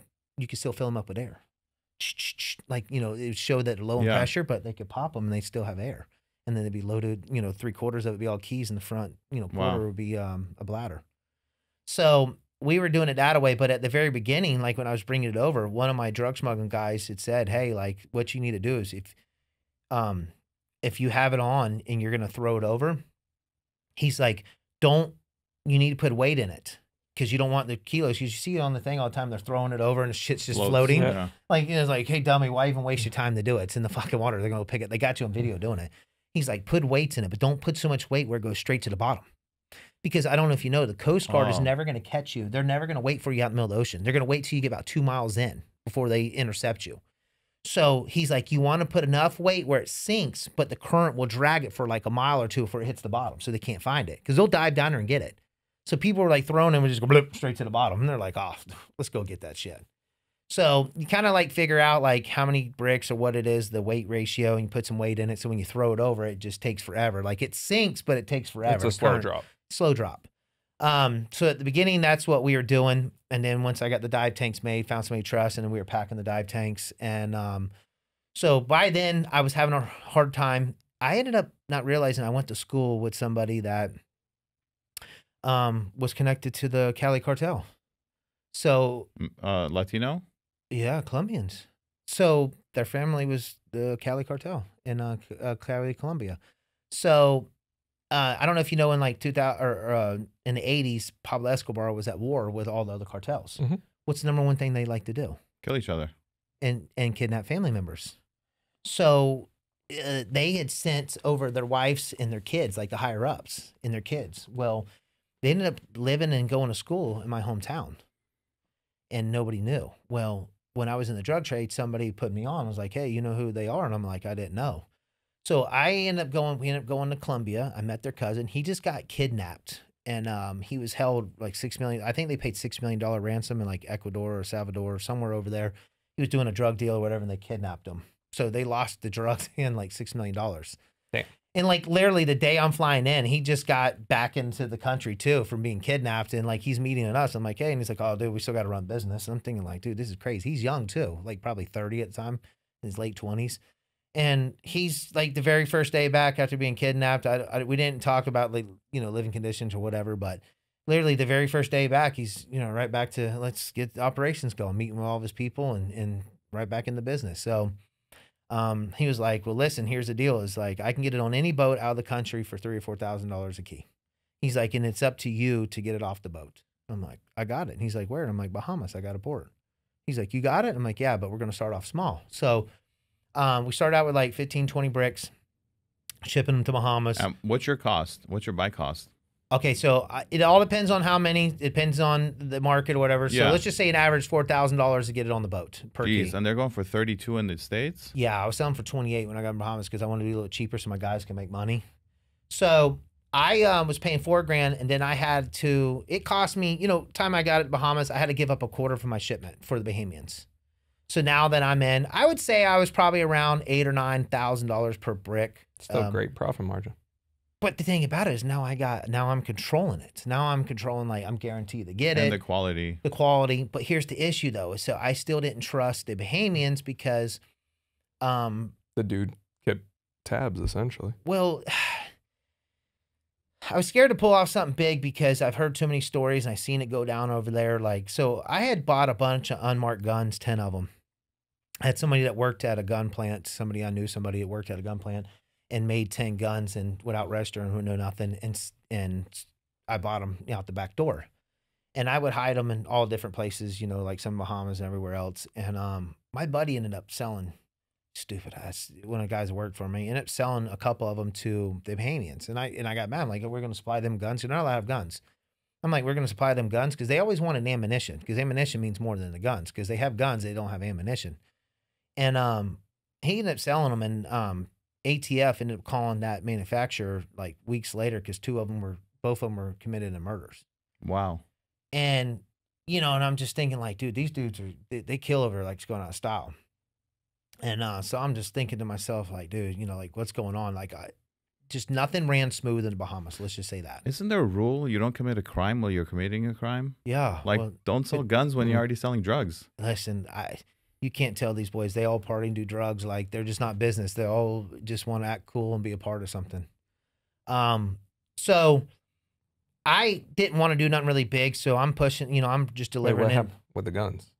could still fill them up with air. Like, you know, it would show that low in pressure, but they could pop them and they still have air. And then they'd be loaded, you know, 3/4 of it would be all keys in the front, you know, quarter would be a bladder. So we were doing it that way, but at the very beginning, like when I was bringing it over, one of my drug smuggling guys had said, hey, like what you need to do is if you have it on and you're going to throw it over, he's like, you need to put weight in it because you don't want the kilos. You see it on the thing all the time. They're throwing it over and the shit's just floating. Yeah. Like, you know, it's like, hey, dummy, why even waste your time to do it? It's in the fucking water. They're going to pick it. They got you on video doing it. He's like, put weights in it, but don't put so much weight where it goes straight to the bottom. Because I don't know if you know, the Coast Guard is never going to catch you. They're never going to wait for you out in the middle of the ocean. They're going to wait till you get about 2 miles in before they intercept you. So he's like, you want to put enough weight where it sinks, but the current will drag it for like a mile or 2 before it hits the bottom, so they can't find it. Because they'll dive down there and get it. So people were like throwing them and just go blip straight to the bottom. And they're like, oh, let's go get that shit. So you kind of like figure out like how many bricks or what it is, the weight ratio, and you put some weight in it. So when you throw it over, it just takes forever. Like it sinks, but it takes forever. It's a slow drop. Slow drop. So at the beginning, that's what we were doing. And then once I got the dive tanks made, found somebody to trust, and then we were packing the dive tanks. And so by then I was having a hard time. I ended up not realizing I went to school with somebody that was connected to the Cali cartel. So Latino? Yeah, Colombians. So their family was the Cali cartel in Cali, Colombia. So I don't know if you know, in like 2000 or in the 80s, Pablo Escobar was at war with all the other cartels. Mm-hmm. What's the number one thing they like to do? Kill each other. And kidnap family members. So they had sent over their wives and their kids, like the higher ups and their kids. Well, they ended up living and going to school in my hometown, and nobody knew. Well, when I was in the drug trade, somebody put me on. I was like, hey, you know who they are? And I'm like, I didn't know. So we ended up going to Colombia. I met their cousin. He just got kidnapped, and he was held like $6 million. I think they paid $6 million ransom in like Ecuador or Salvador or somewhere over there. He was doing a drug deal or whatever, and they kidnapped him. So they lost the drugs and like $6 million. Damn. And like literally the day I'm flying in, he just got back into the country too from being kidnapped. And like he's meeting us. I'm like, hey, and he's like, oh, dude, we still got to run business. And I'm thinking like, dude, this is crazy. He's young too, like probably 30 at the time, in his late 20s. And he's like the very first day back after being kidnapped. We didn't talk about like, you know, living conditions or whatever, but literally the very first day back, he's, you know, right back to let's get the operations going, meeting with all of his people and right back in the business. So he was like, well, listen, here's the deal. Is like, I can get it on any boat out of the country for $3,000 or $4,000 a key. He's like, and it's up to you to get it off the boat. I'm like, I got it. And he's like, where? And I'm like, Bahamas. I got a port. He's like, you got it? I'm like, yeah, but we're going to start off small. So we started out with like 15, 20 bricks, shipping them to Bahamas. What's your cost? What's your buy cost? Okay, so it all depends on how many. It depends on the market or whatever. So let's just say an average $4,000 to get it on the boat per key. And they're going for 32 in the States? Yeah, I was selling for 28 when I got in Bahamas because I wanted to be a little cheaper so my guys can make money. So I was paying $4,000, and then I had to. It cost me, you know, time I got at Bahamas, I had to give up a quarter for my shipment for the Bahamians. So now that I'm in, I would say I was probably around $8,000 or $9,000 per brick. Still great profit margin. But the thing about it is now I'm controlling it. Now I'm controlling, like, I'm guaranteed to get And it. the quality. The quality. But here's the issue though. So I still didn't trust the Bahamians because The dude kept tabs essentially. well, I was scared to pull off something big because I've heard too many stories and I seen it go down over there. Like, so I had bought a bunch of unmarked guns, 10 of them. I had somebody that worked at a gun plant, somebody I knew, somebody that worked at a gun plant and made 10 guns and without registering, who knew nothing. And I bought them out the back door. And I would hide them in all different places, you know, like some Bahamas and everywhere else. And my buddy ended up selling, stupid ass, one of the guys that worked for me, ended up selling a couple of them to the Bahamians. And I got mad. I'm like, we're going to supply them guns. You're not allowed to have guns. I'm like, we're going to supply them guns because they always wanted ammunition, because ammunition means more than the guns, because they have guns, they don't have ammunition. And he ended up selling them, and ATF ended up calling that manufacturer like weeks later because both of them were committed in murders. Wow. And, you know, and I'm just thinking like, dude, these dudes they kill over like it's going out of style. And so I'm just thinking to myself like, dude, you know, like what's going on? Like just nothing ran smooth in the Bahamas. Let's just say that. Isn't there a rule you don't commit a crime while you're committing a crime? Yeah. Like, well, don't sell guns when you're already selling drugs. Listen, you can't tell these boys, they all party and do drugs. Like they're just not business. They all just want to act cool and be a part of something. So I didn't want to do nothing really big. So I'm pushing, you know, I'm just Wait, delivering what in. happened with the guns?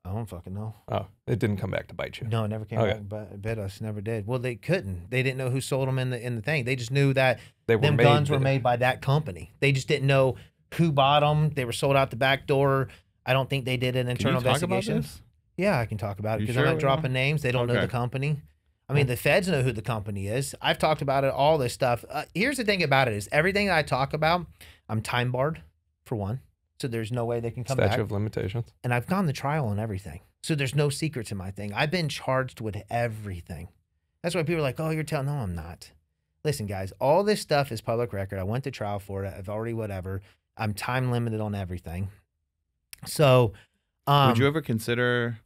I don't fucking know. Oh, it didn't come back to bite you. No, it never came Okay. back, but bit us, never did. Well, they couldn't. They didn't know who sold them in the thing. They just knew that them guns were made by that company. They just didn't know who bought them. They were sold out the back door. I don't think they did an internal investigation. About this? Yeah, I can talk about it You because sure I'm not we dropping know? names. They don't know Okay. the company. I mean, the feds know who the company is. I've talked about it, all this stuff. Here's the thing about it is everything that I talk about, I'm time barred for one. So there's no way they can come back. Statute of limitations. And I've gone to trial on everything. So there's no secrets in my thing. I've been charged with everything. That's why people are like, oh, you're telling. No, I'm not. Listen, guys, all this stuff is public record. I went to trial for it. I've already whatever. I'm time limited on everything. So would you ever consider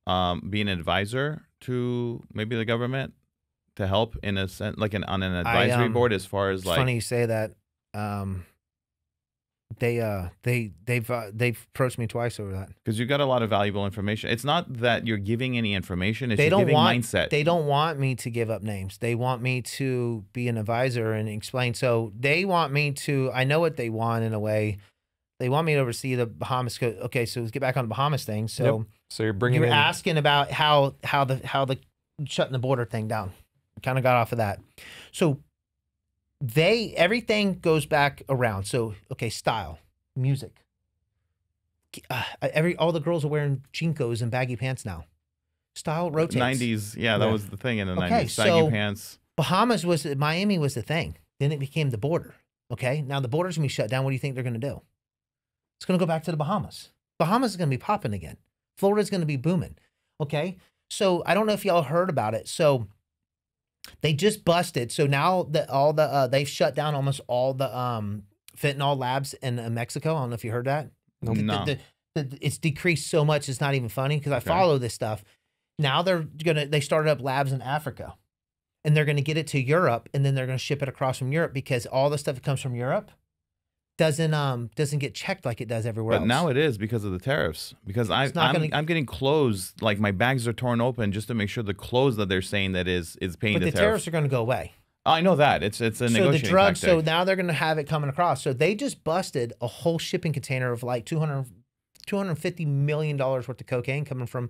being an advisor to maybe the government to help in a sense, like on an advisory board, as far as it's like? Funny you say that. They've approached me twice over that. Because you got a lot of valuable information. It's not that you're giving any information; it's They you're don't giving want mindset. They don't want me to give up names. They want me to be an advisor and explain. So they want me to. I know what they want in a way. They want me to oversee the Bahamas. Okay, so let's get back on the Bahamas thing. So, Yep. So you're bringing you were in asking about how the shutting the border thing down. Kind of got off of that. So everything goes back around. So okay, style, music. All the girls are wearing Jinkos and baggy pants now. Style rotates. 90s, yeah, that Yeah. was the thing in the Okay, 90s. Saggy so- pants. Miami was the thing. Then it became the border. Okay, now the border's gonna be shut down. What do you think they're gonna do? It's gonna go back to the Bahamas. Bahamas is gonna be popping again. Florida's gonna be booming. Okay, so I don't know if y'all heard about it. So they just busted. So now that they've shut down almost all the fentanyl labs in Mexico. I don't know if you heard that. Nope. No. It's decreased so much. It's not even funny because I Okay. follow this stuff. Now they started up labs in Africa, and they're gonna get it to Europe, and then they're gonna ship it across from Europe because all the stuff that comes from Europe doesn't get checked like it does everywhere But else. now it is because of the tariffs. Because I'm getting clothes, like my bags are torn open just to make sure the clothes that they're saying that is paying but the the tariffs. tariffs are gonna go away. I know that. It's a So negotiating the drugs, tactic. so now they're going to have it coming across. So they just busted a whole shipping container of like $250 million worth of cocaine coming from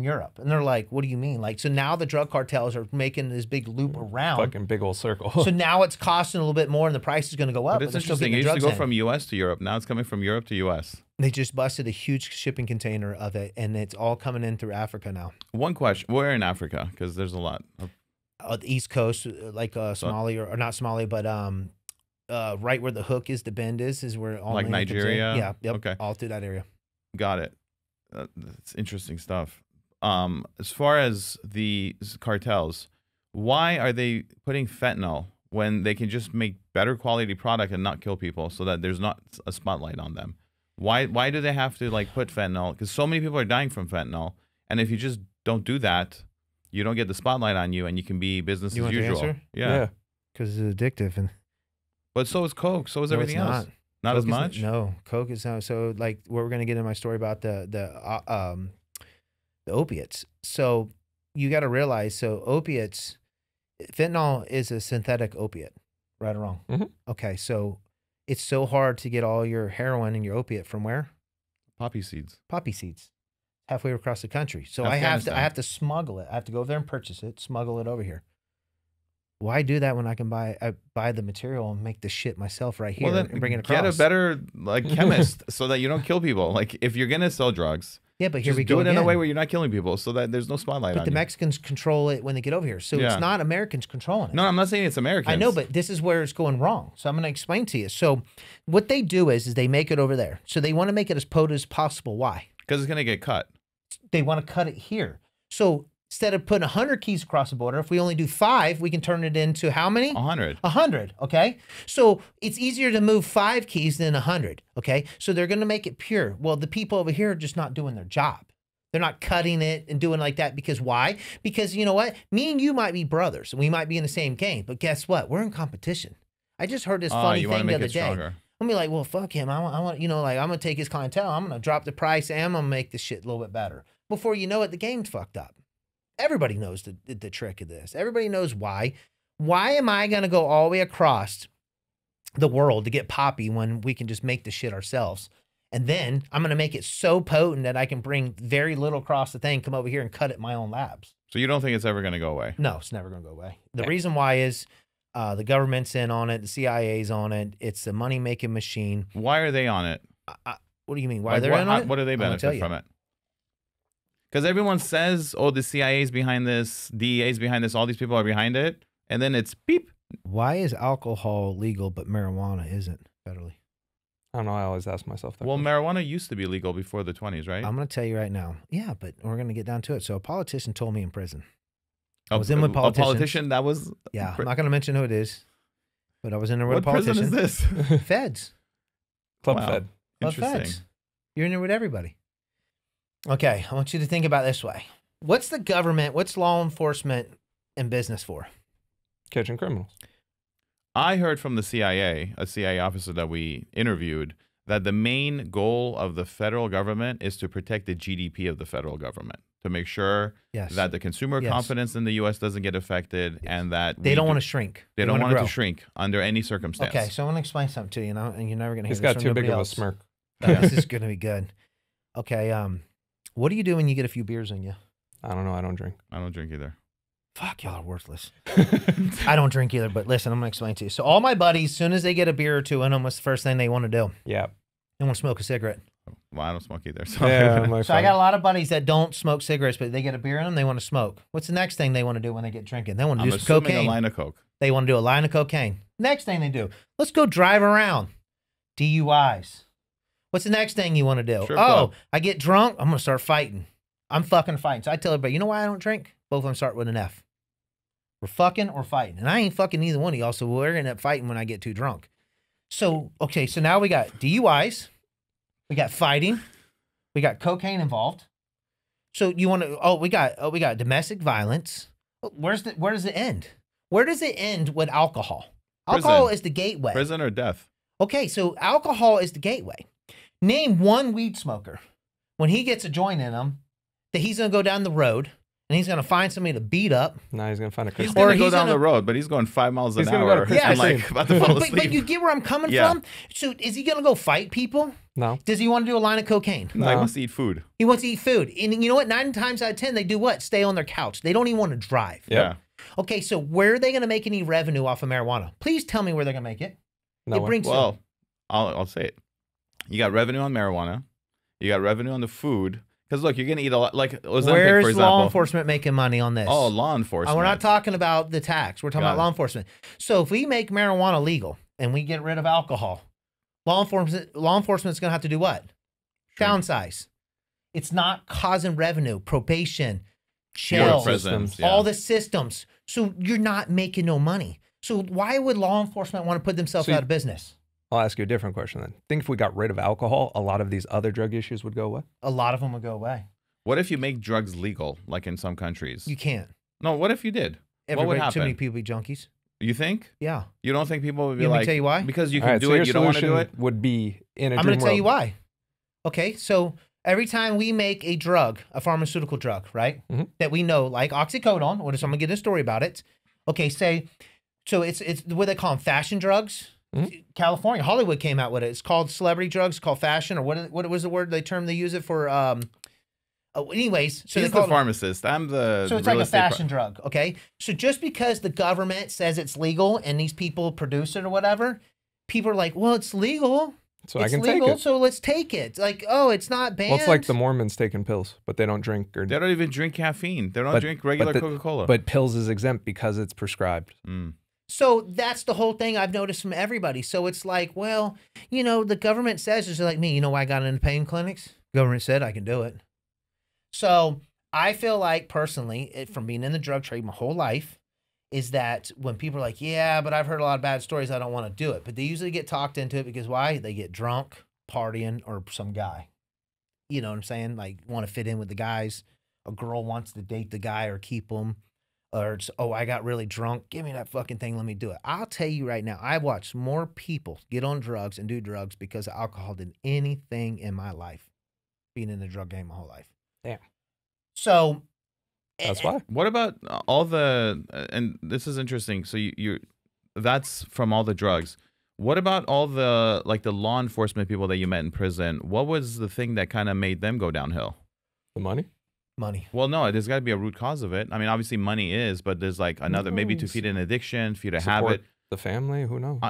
Europe. And they're like, what do you mean? Like, so now the drug cartels are making this big loop around. fucking big old circle. So now it's costing a little bit more and the price is going to go up. But it's they're still interesting. getting It the used to drugs go in. from U.S. to Europe. Now it's coming from Europe to U.S. They just busted a huge shipping container of it, and it's all coming in through Africa now. One question. Where in Africa? Because there's a lot. The East Coast, like Somalia, or not Somalia, but right where the hook is, the bend is where all Like money comes in. Nigeria? Yeah, yep, Okay. all through that area. Got it. That's interesting stuff. As far as the cartels, why are they putting fentanyl when they can just make better quality product and not kill people so that there's not a spotlight on them? Why do they have to like put fentanyl? Because so many people are dying from fentanyl. And if you just don't do that, you don't get the spotlight on you and you can be business You as want the usual. answer? Yeah. because it's addictive. And But so is Coke. So is no, everything it's else. not. Not Coke as is much. No, Coke is not. So like what we're gonna get in my story about the opiates. So you got to realize, so opiates, fentanyl is a synthetic opiate, right or wrong? Mhm. Okay, so it's so hard to get all your heroin and your opiate from where? Poppy seeds. Poppy seeds, halfway across the country. So I have Afghanistan. to smuggle it. I have to go over there and purchase it, smuggle it over here. Why do that when I can buy the material and make the shit myself right here Well, then and bring it across? get a better like chemist so that you don't kill people. Like if you're gonna sell drugs, yeah, but here just we do go it in a again. way where you're not killing people, so that there's no spotlight But on the you. Mexicans control it when they get over here. So Yeah. it's not Americans controlling it. No, I'm not saying it's Americans. I know, but this is where it's going wrong. So I'm going to explain to you. So what they do is they make it over there. So they want to make it as potent as possible. Why? because it's gonna get cut. They want to cut it here. So instead of putting 100 keys across the border, if we only do 5, we can turn it into how many? 100. 100, okay? So it's easier to move 5 keys than 100, okay? So they're going to make it pure. Well, the people over here are just not doing their job. They're not cutting it and doing like that because why? Because you know what? Me and you might be brothers and we might be in the same game, but guess what? We're in competition. I just heard this funny you want to thing the make other it day. stronger. I'm gonna be like, well, fuck him. I want, you know, like I'm gonna take his clientele. I'm gonna drop the price and I'm gonna make this shit a little bit better. Before you know it, the game's fucked up. Everybody knows the trick of this. Everybody knows why. Why am I gonna go all the way across the world to get poppy when we can just make the shit ourselves? And then I'm gonna make it so potent that I can bring very little across the thing, come over here and cut it in my own labs. So you don't think it's ever gonna go away? No, it's never gonna go away. The reason why is the government's in on it, the CIA's on it. It's a money making machine. Why are they on it? What do you mean? Why Like, they're in on it? what do they I'm gonna tell benefit you. from it? Because everyone says, "Oh, the CIA's behind this, DEA's behind this, all these people are behind it," and then it's beep. Why is alcohol legal but marijuana isn't federally? I don't know. I always ask myself that. Well, question. marijuana used to be legal before the 20s, right? I'm going to tell you right now. Yeah, but we're going to get down to it. So a politician told me in prison. I A- was in with a politicians. politician that was. Yeah, I'm not going to mention who it is, but I was in there with What a politician. prison is this? Feds. Club Wow. Fed. Club Interesting. Feds. You're in there with everybody. Okay, I want you to think about it this way. What's the government, what's law enforcement in business for? Catching criminals. I heard from the CIA, a CIA officer that we interviewed, that the main goal of the federal government is to protect the GDP of the federal government, to make sure Yes. that the consumer Yes. confidence in the U.S. doesn't get affected, and that They don't want to shrink. They don't wanna want it grow. to shrink under any circumstance. Okay, so I want to explain something to you, and you're never going to hear He's this got from too big nobody of a else. smirk. This is going to be good. Okay, what do you do when you get a few beers in you? I don't know. I don't drink. I don't drink either. Fuck, y'all are worthless. I don't drink either, but listen, I'm going to explain to you. So all my buddies, as soon as they get a beer or two in them, what's the first thing they want to do? Yeah. They want to smoke a cigarette. Well, I don't smoke either. So Yeah. My So I got a lot of buddies that don't smoke cigarettes, but they get a beer in them, they want to smoke. What's the next thing they want to do when they get drinking? They want to I'm do some assuming cocaine. a line of coke. They want to do a line of cocaine. Next thing they do, let's go drive around. DUIs. What's the next thing you want to do? Strip Oh, club. I get drunk. I'm going to start fighting. I'm fucking fighting. So I tell everybody, you know why I don't drink? Both of them start with an F. We're fucking or fighting. And I ain't fucking either one of y'all, so we're going to end up fighting when I get too drunk. So, okay, so now we got DUIs. We got fighting. We got cocaine involved. So you want to, we got domestic violence. Where does it end? Where does it end with alcohol? Alcohol Prison. is the gateway. Prison or death. Okay, so alcohol is the gateway. Name one weed smoker when he gets a joint in him that he's going to go down the road and he's going to find somebody to beat up. Now he's gonna find a He's Christmas. Or going to go he's down gonna- the road, but he's going 5 miles an He's gonna go hour. to Christmas and like Eve. about to fall But asleep. you get where I'm coming Yeah. from? So is he going to go fight people? No. Does he want to do a line of cocaine? No, he No. wants to eat food. He wants to eat food. And you know what? 9 times out of 10, they do what? Stay on their couch. They don't even want to drive. Yep. Yeah. Okay, so where are they going to make any revenue off of marijuana? Please tell me where they're going to make it. No. It brings Well, I'll say it. You got revenue on marijuana. You got revenue on the food. Because look, you're gonna eat a lot. Like Ozempic, Where's for example. law enforcement making money on this? Oh, law enforcement. We're not talking about the tax. We're talking Got about it. law enforcement. So if we make marijuana legal and we get rid of alcohol, law enforcement's going to have to do what? Shrink. Downsize. It's not causing revenue, probation, Bureau of jails, Prisons, yeah. all the systems. So you're not making no money. So why would law enforcement want to put themselves So out of business? I'll ask you a different question then. Think if we got rid of alcohol, a lot of these other drug issues would go away? A lot of them would go away. What if you make drugs legal, like in some countries? You can't. No, what if you did? What would Everybody, happen? too many people be junkies. You think? Yeah. You don't think people would be You want me like, to tell you why? because you All can right, do so it, your you don't want to do solution it? would be in a I'm dream going to tell you world. why. Okay, so every time we make a drug, a pharmaceutical drug, right, that we know, like oxycodone, or so I'm going to get a story about it. Okay, say, so it's what they call them, fashion drugs. California, Hollywood came out with it. It's called celebrity drugs, called fashion, or what was the word, the term they use it for? Anyways, so He's they call the pharmacist. I'm the so it's real like a estate fashion drug, okay? So just because the government says it's legal and these people produce it or whatever, people are like, well, it's legal. So it's I can legal, take it. so let's take it. Like, oh, it's not banned. Well, it's like the Mormons taking pills, but they don't drink or. They don't even drink caffeine. They don't But- drink regular but the- Coca-Cola. But pills is exempt because it's prescribed. So that's the whole thing I've noticed from everybody. So it's like, well, you know, the government says, it's like me, you know why I got into pain clinics? Government said I can do it. So I feel like personally, from being in the drug trade my whole life, is that when people are like, yeah, but I've heard a lot of bad stories, I don't want to do it. But they usually get talked into it because why? They get drunk, partying, or some guy. You know what I'm saying? Like, want to fit in with the guys. A girl wants to date the guy or keep him. Or it's, oh, I got really drunk. Give me that fucking thing. Let me do it. I'll tell you right now, I've watched more people get on drugs and do drugs because of alcohol than anything in my life. Being in the drug game my whole life. Yeah. So That's why. What about all the, and this is interesting. So you that's from all the drugs. What about all the, like the law enforcement people that you met in prison? What was the thing that kind of made them go downhill? The money? money. Well, no, there's got to be a root cause of it. I mean, obviously money is, but there's like another, maybe to feed an addiction, feed a Support habit. the family? Who knows?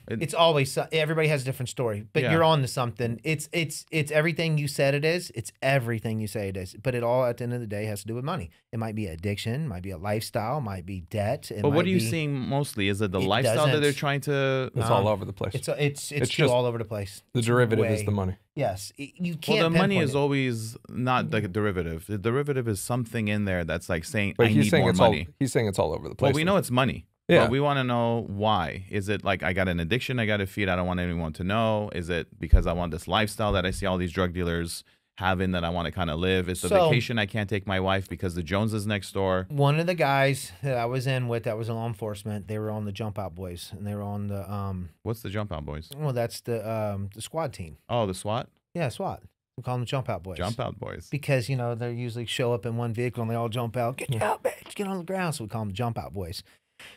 It's always everybody has a different story, but Yeah. you're on to something. It's everything you said it is. It's everything you say it is. But it all at the end of the day has to do with money. It might be addiction, might be a lifestyle, might be debt. But what are you seeing mostly? Is it the It lifestyle that they're doesn't- trying to? It's all over the place. It's It's too just all over the place. The It's derivative is way- the money. Yes, you can't. Well, the money pinpoint is it. always not like a derivative. The derivative is something in there that's like saying, But I he's need saying more it's money. all he's saying it's all over the place. Well, we know it's money. Yeah. But we want to know why. Is it like I got an addiction I got to feed? I don't want anyone to know. Is it because I want this lifestyle that I see all these drug dealers having that I want to kind of live? It's a So- vacation I can't take my wife because the Jones is next door. One of the guys that I was in with that was in law enforcement. They were on the Jump Out Boys, and they were on the What's the Jump Out Boys? well, that's the squad team. Oh, the SWAT? Yeah, SWAT. We call them the Jump Out Boys. Jump Out Boys. Because, you know, they usually show up in one vehicle and they all jump out. Get out, bitch. Get on the ground. So we call them the Jump Out Boys.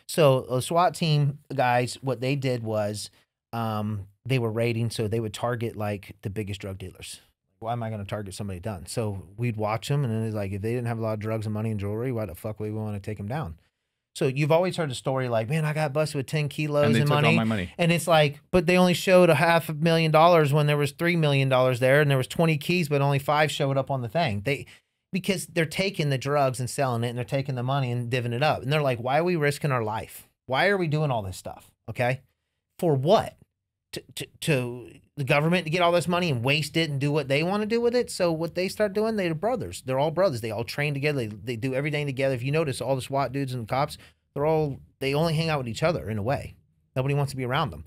So the SWAT team guys, what they did was they were raiding. So they would target like the biggest drug dealers. Why am I going to target somebody done? So we'd watch them. And then it's like, if they didn't have a lot of drugs and money and jewelry, why the fuck would we want to take them down? So you've always heard the story like, man, I got busted with 10 kilos And they in took all money. my money. And it's like, but they only showed $500,000 when there was $3 million there, and there was 20 keys, but only 5 showed up on the thing. Because they're taking the drugs and selling it, and they're taking the money and divvying it up. And they're like, why are we risking our life? Why are we doing all this stuff? Okay, for what? To the government to get all this money and waste it and do what they want to do with it. So what they start doing, they're brothers. They're all brothers. They all train together. They do everything together. If you notice, all the SWAT dudes and the cops, they only hang out with each other in a way. Nobody wants to be around them.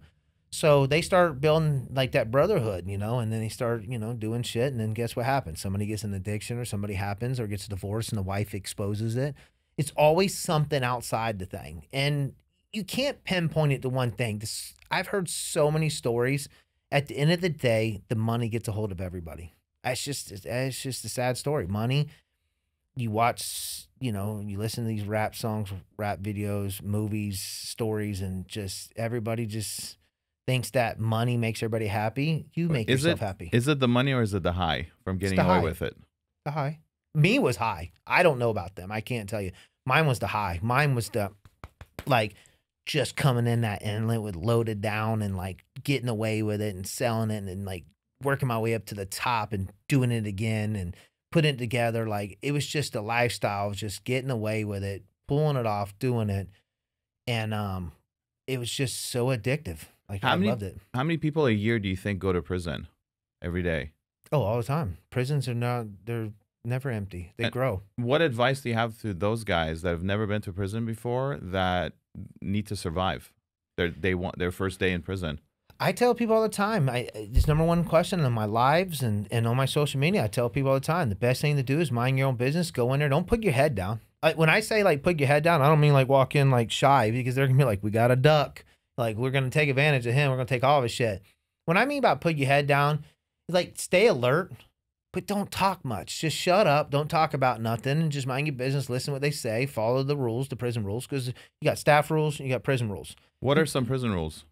So they start building like that brotherhood, you know, and then they start, you know, doing shit. And then guess what happens? Somebody gets an addiction or somebody happens or gets divorced and the wife exposes it. It's always something outside the thing. And you can't pinpoint it to one thing. I've heard so many stories. At the end of the day, the money gets a hold of everybody. It's just a sad story. Money, you watch, you know, you listen to these rap songs, rap videos, movies, stories, and just everybody just thinks that money makes everybody happy. You make yourself happy. Is it the money or is it the high from getting the away high. with it? The high. Me was high. I don't know about them. I can't tell you. Mine was the high. Mine was the, like, just coming in that inlet with loaded down and, like, getting away with it and selling it and, like, working my way up to the top and doing it again and putting it together. Like, it was just a lifestyle of just getting away with it, pulling it off, doing it. And it was just so addictive. Like, I loved it. How many people a year do you think go to prison every day? Oh, all the time. Prisons are they're never empty. They grow. What advice do you have to those guys that have never been to prison before that need to survive? They want their first day in prison. I tell people all the time, this number one question in my lives and on my social media, I tell people all the time, the best thing to do is mind your own business. Go in there. Don't put your head down. like when I say like put your head down, I don't mean like walk in like shy, because they're gonna be like, we got a duck. Like we're gonna take advantage of him. We're gonna take all of his shit. When I mean about put your head down, it's like stay alert, but don't talk much. Just shut up. Don't talk about nothing, and just mind your business. Listen to what they say. Follow the rules, the prison rules, because you got staff rules and you got prison rules. What are some prison rules?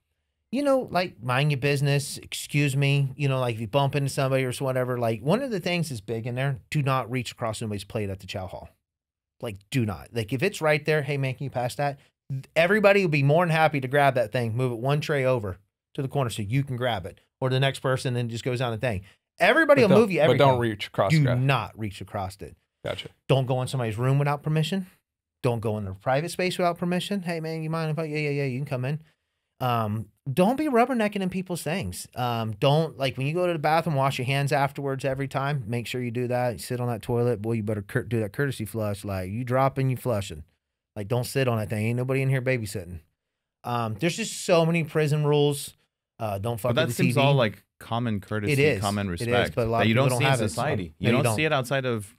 You know, like mind your business, excuse me, you know, like if you bump into somebody or whatever, like one of the things that's big in there, do not reach across somebody's plate at the chow hall. Like, do not. Like, if it's right there, hey, man, can you pass that? Everybody will be more than happy to grab that thing, move it one tray over to the corner so you can grab it, or the next person, and just goes down the thing. Everybody will move you everything. But don't reach across. Do not reach across it. Gotcha. Don't go in somebody's room without permission. Don't go in their private space without permission. Hey, man, you mind if I, yeah, you can come in. Don't be rubbernecking in people's things. Don't, like, when you go to the bathroom, wash your hands afterwards every time. Make sure you do that. You sit on that toilet. Boy, you better do that courtesy flush. Like, you dropping, you flushing. Like, don't sit on that thing. Ain't nobody in here babysitting. There's just so many prison rules. Don't fuck with the TV. But that seems all like common courtesy, common respect. It is, but a lot that of you people don't see in society. You don't see it outside of,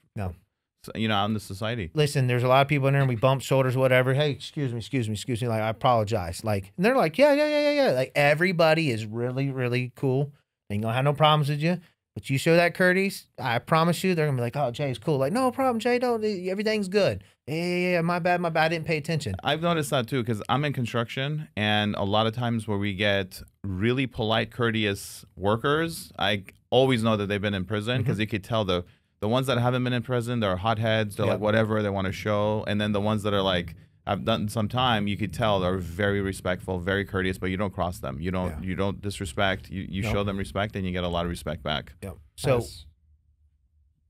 you know, out in the society. Listen, there's a lot of people in there and we bump shoulders, whatever. Hey, excuse me. Like, I apologize. Like, and they're like, yeah. Like, everybody is really, really cool. Ain't gonna have no problems with you. But you show that courtesy, I promise you, they're gonna be like, oh, Jay's cool. Like, no problem, Jay. Don't. Everything's good. Yeah. My bad. I didn't pay attention. I've noticed that too, because I'm in construction, and a lot of times where we get really polite, courteous workers, I always know that they've been in prison, because you could tell the ones that haven't been in prison, they're hotheads. They're like whatever they want to show, and then the ones that are like, I've done some time, you could tell they're very respectful, very courteous, but you don't cross them. You don't disrespect. You show them respect, and you get a lot of respect back. Yeah. So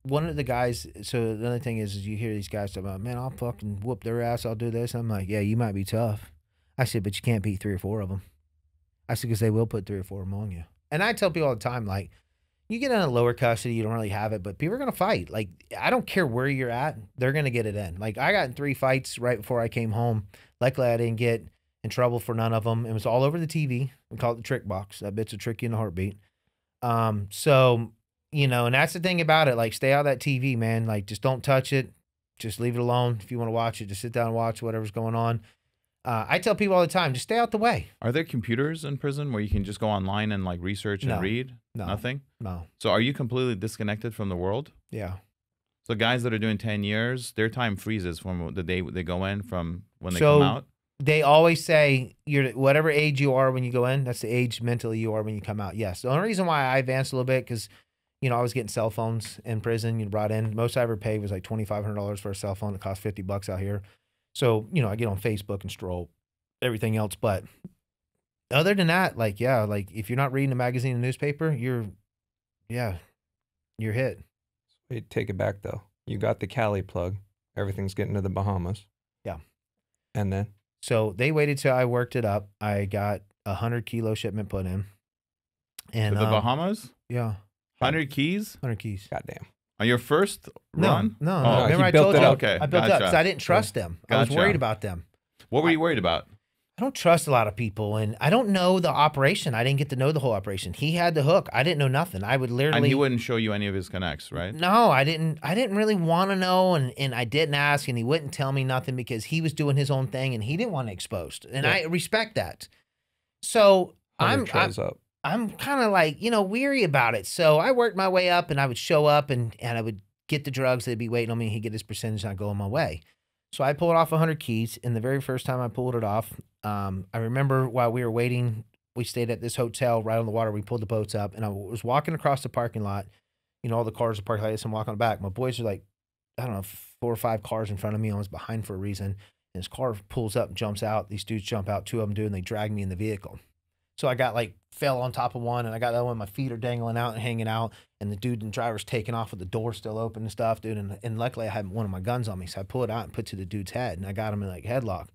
one of the guys. So the other thing is you hear these guys talk about, man, I'll fucking whoop their ass. I'll do this. I'm like, yeah, you might be tough. I said, but you can't beat 3 or 4 of them. I said, because they will put 3 or 4 among you. And I tell people all the time, like, you get in a lower custody, you don't really have it, but people are going to fight. Like, I don't care where you're at, they're going to get it in. Like, I got in 3 fights right before I came home. Luckily, I didn't get in trouble for none of them. It was all over the TV. We call it the trick box. That bitch will trick you in a heartbeat. So, you know, and that's the thing about it. Like, stay out of that TV, man. Like, just don't touch it. Just leave it alone. If you want to watch it, just sit down and watch whatever's going on. I tell people all the time, just stay out the way. Are there computers in prison where you can just go online and like research and read? No. Nothing? No. So are you completely disconnected from the world? Yeah. So guys that are doing 10 years, their time freezes from the day they go in from when they come out? They always say you're whatever age you are when you go in, that's the age mentally you are when you come out. Yes. The only reason why I advanced a little bit, because, you know, I was getting cell phones in prison, you brought in. Most I ever paid was like $2,500 for a cell phone. It cost $50 out here. So, you know, I get on Facebook and stroll everything else. But other than that, like, yeah, like if you're not reading a magazine and newspaper, you're hit. Wait, take it back though. You got the Cali plug. Everything's getting to the Bahamas. Yeah. And then? So they waited till I worked it up. I got 100-kilo shipment put in. And to the Bahamas? Yeah. 100 keys? 100 keys. Goddamn. On your first run? No. Oh, Remember I built told it you? up. Okay. I built it up because I didn't trust them. I was worried about them. What were you worried about? I don't trust a lot of people, and I don't know the operation. I didn't get to know the whole operation. He had the hook. I didn't know nothing. I would literally. And he wouldn't show you any of his connects, right? No, I didn't really want to know, and I didn't ask, and he wouldn't tell me nothing because he was doing his own thing, and he didn't want it exposed, and I respect that. So I'm kind of like, you know, weary about it. So I worked my way up, and I would show up, and I would get the drugs. They'd be waiting on me. He'd get his percentage, and I'd go on my way. So I pulled off 100 keys, and the very first time I pulled it off, I remember while we were waiting, we stayed at this hotel right on the water. We pulled the boats up, and I was walking across the parking lot. You know, all the cars are parked like this. I'm walking back. My boys are like, I don't know, 4 or 5 cars in front of me. I was behind for a reason. And his car pulls up and jumps out. These dudes jump out. 2 of them do, and they drag me in the vehicle. So I got like, fell on top of one, and I got the other one. My feet are dangling out and hanging out. And the dude and driver's taking off with the door still open and stuff, dude. And luckily I had one of my guns on me. So I pull it out and put it to the dude's head. And I got him in like headlock.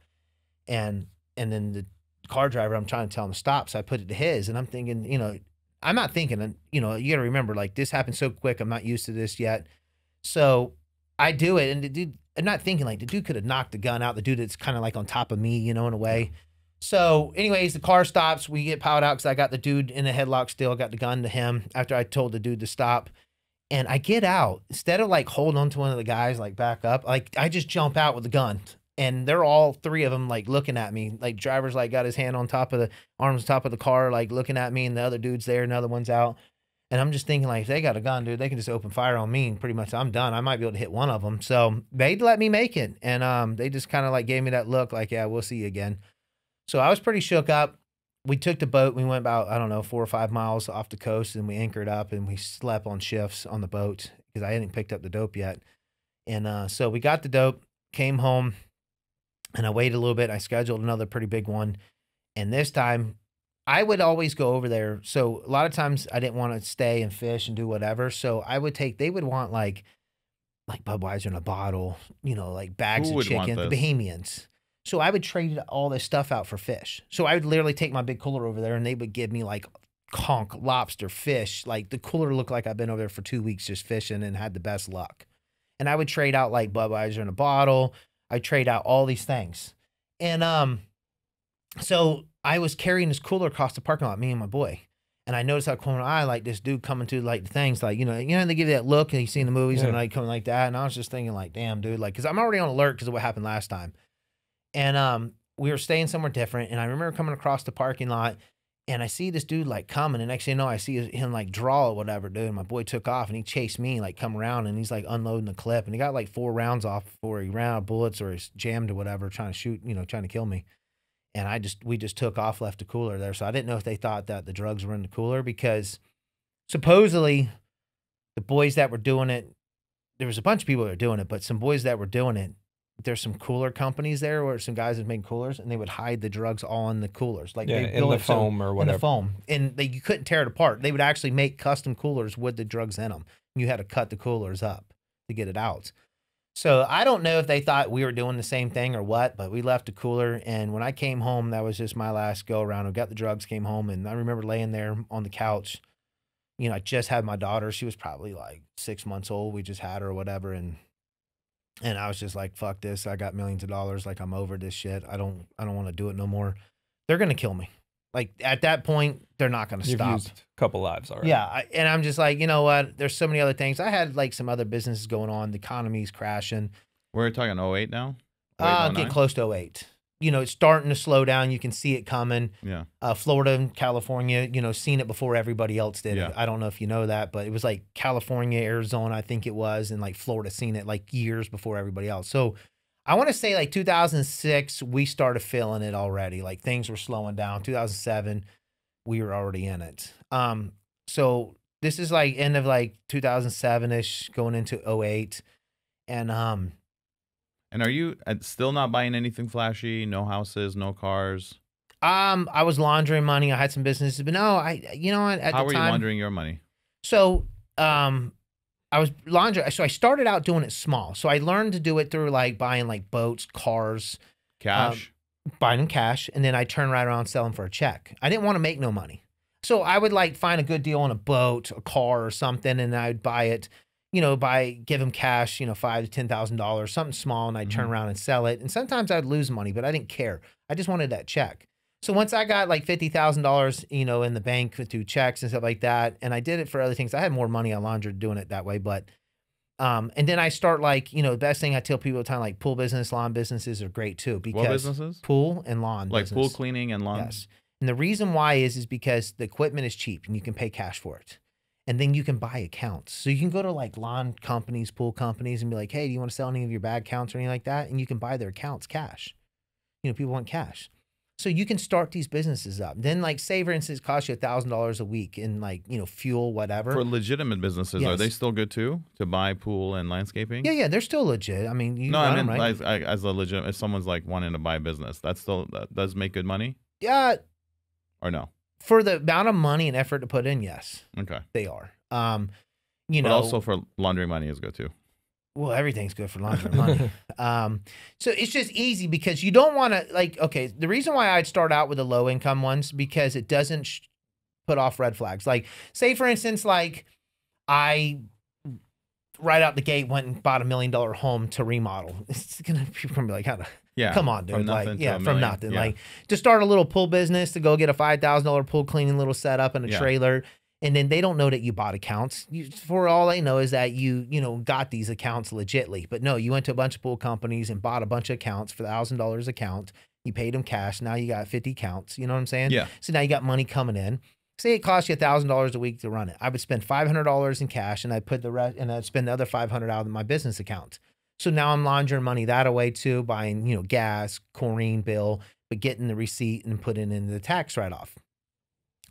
And then the car driver, I'm trying to tell him to stop. So I put it to his. And I'm thinking, you know, I'm not thinking, you know, you got to remember, like, this happened so quick. I'm not used to this yet. So I do it. And the dude, I'm not thinking, like, the dude could have knocked the gun out. The dude that's kind of like on top of me, you know, in a way. So anyways, the car stops. We get piled out because I got the dude in the headlock still. I got the gun to him after I told the dude to stop. And I get out, instead of like holding on to one of the guys, like back up, like I just jump out with the gun. And they're all three of them like looking at me. Like driver's like got his hand on top of the arms on top of the car, like looking at me, and the other dude's there, and the other one's out. And I'm just thinking, like, if they got a gun, dude, they can just open fire on me, and pretty much I'm done. I might be able to hit one of them. So they'd let me make it. And they just kind of like gave me that look like, yeah, we'll see you again. So I was pretty shook up. We took the boat. We went about, I don't know, 4 or 5 miles off the coast, and we anchored up, and we slept on shifts on the boat because I hadn't picked up the dope yet. And so we got the dope, came home, and I waited a little bit. I scheduled another pretty big one. And this time, I would always go over there. So a lot of times I didn't want to stay and fish and do whatever. So I would they would want like Budweiser in a bottle, you know, like bags Who of would want chicken, the this? Bahamians. So I would trade all this stuff out for fish. So I would literally take my big cooler over there, and they would give me like conch, lobster, fish. Like the cooler looked like I've been over there for 2 weeks just fishing and had the best luck. And I would trade out like Budweiser in a bottle. I trade out all these things. And so I was carrying this cooler across the parking lot, me and my boy. And I noticed out of the corner of my eye, like this dude coming to like the things, like, you know, they give you that look and you see in the movies and like coming like that. And I was just thinking like, damn, dude, like, cause I'm already on alert because of what happened last time. And we were staying somewhere different. And I remember coming across the parking lot, and I see this dude like coming. And next thing you know, I see him like draw or whatever, dude. And my boy took off, and he chased me, like come around, and he's like unloading the clip. And he got like 4 rounds off before he ran out of bullets or he's jammed or whatever, trying to shoot, you know, trying to kill me. And we just took off, left the cooler there. So I didn't know if they thought that the drugs were in the cooler, because supposedly the boys that were doing it, there was a bunch of people that were doing it, but some boys that were doing it, there's some cooler companies there where some guys that make coolers, and they would hide the drugs all in the coolers. Like they in the foam or whatever. In the foam. And you couldn't tear it apart. They would actually make custom coolers with the drugs in them. You had to cut the coolers up to get it out. So I don't know if they thought we were doing the same thing or what, but we left the cooler. And when I came home, that was just my last go around. I got the drugs, came home, and I remember laying there on the couch. You know, I just had my daughter. She was probably like 6 months old. We just had her or whatever. And I was just like, fuck this. I got millions of dollars. Like, I'm over this shit. I don't want to do it no more. They're going to kill me. Like, at that point, they're not going to stop. You've used a couple lives already. Yeah. And I'm just like, you know what? There's so many other things. I had like some other businesses going on. The economy's crashing. We're talking 08 now? Getting close to 08. You know, it's starting to slow down. You can see it coming. Yeah. Florida and California, you know, seen it before everybody else did. Yeah. I don't know if you know that, but it was like California, Arizona, I think it was, and like Florida seen it like years before everybody else. So I want to say like 2006, we started feeling it already. Like things were slowing down. 2007, we were already in it. So this is like end of like 2007-ish going into 08. And are you still not buying anything flashy? No houses, no cars? I was laundering money. I had some businesses, but no, you know, at How the were time, you laundering your money? So, I was laundering. So I started out doing it small. So I learned to do it through like buying like boats, cars, Cash? buying them cash, and then I turn right around and sell them for a check. I didn't want to make no money. So I would like find a good deal on a boat, a car or something, and I'd buy it, you know, give them cash, you know, $5,000 to $10,000, something small, and I'd turn around and sell it. And sometimes I'd lose money, but I didn't care. I just wanted that check. So once I got like $50,000, you know, in the bank through checks and stuff like that, and I did it for other things. I had more money on laundry doing it that way, but and then I start like, you know, the best thing I tell people all the time, like pool business, lawn businesses are great too, because What businesses? Pool and lawn Like business. pool cleaning and lawn? Yes. And the reason why is because the equipment is cheap and you can pay cash for it. And then you can buy accounts. So you can go to like lawn companies, pool companies, and be like, hey, do you want to sell any of your bag counts or anything like that? And you can buy their accounts cash. You know, people want cash. So you can start these businesses up. Then like say, for instance, it costs you $1,000 a week in like, you know, fuel, whatever. For legitimate businesses, are Yes. they still good too to buy pool and landscaping? Yeah, they're still legit. I mean, you No, run I mean, them, right? as a legit, if someone's like wanting to buy a business, that does make good money Yeah, or no? for the amount of money and effort to put in, yes, Okay. they are. You But know, also for laundry money is good too. well, everything's good for laundry money. So it's just easy because you don't want to like, okay, the reason why I'd start out with the low income ones, because it doesn't put off red flags. Like say for instance, like I right out the gate went and bought $1 million home to remodel. It's gonna, people are gonna be like, how the, Yeah. come on, dude. From Like, nothing to yeah, $1 from million. nothing. Yeah. Like to start a little pool business, to go get a $5,000 pool cleaning little setup and a Yeah. trailer. And then they don't know that you bought accounts. For all they know is that you got these accounts legitly. But no, you went to a bunch of pool companies and bought a bunch of accounts for $1,000 account. You paid them cash. Now you got 50 accounts. You know what I'm saying? Yeah. So now you got money coming in. Say it costs you $1,000 a week to run it. I would spend $500 in cash, and I'd put the rest, and I'd spend the other $500 out of my business account. So now I'm laundering money that away too, buying gas, chlorine bill, but getting the receipt and putting it in the tax write-off.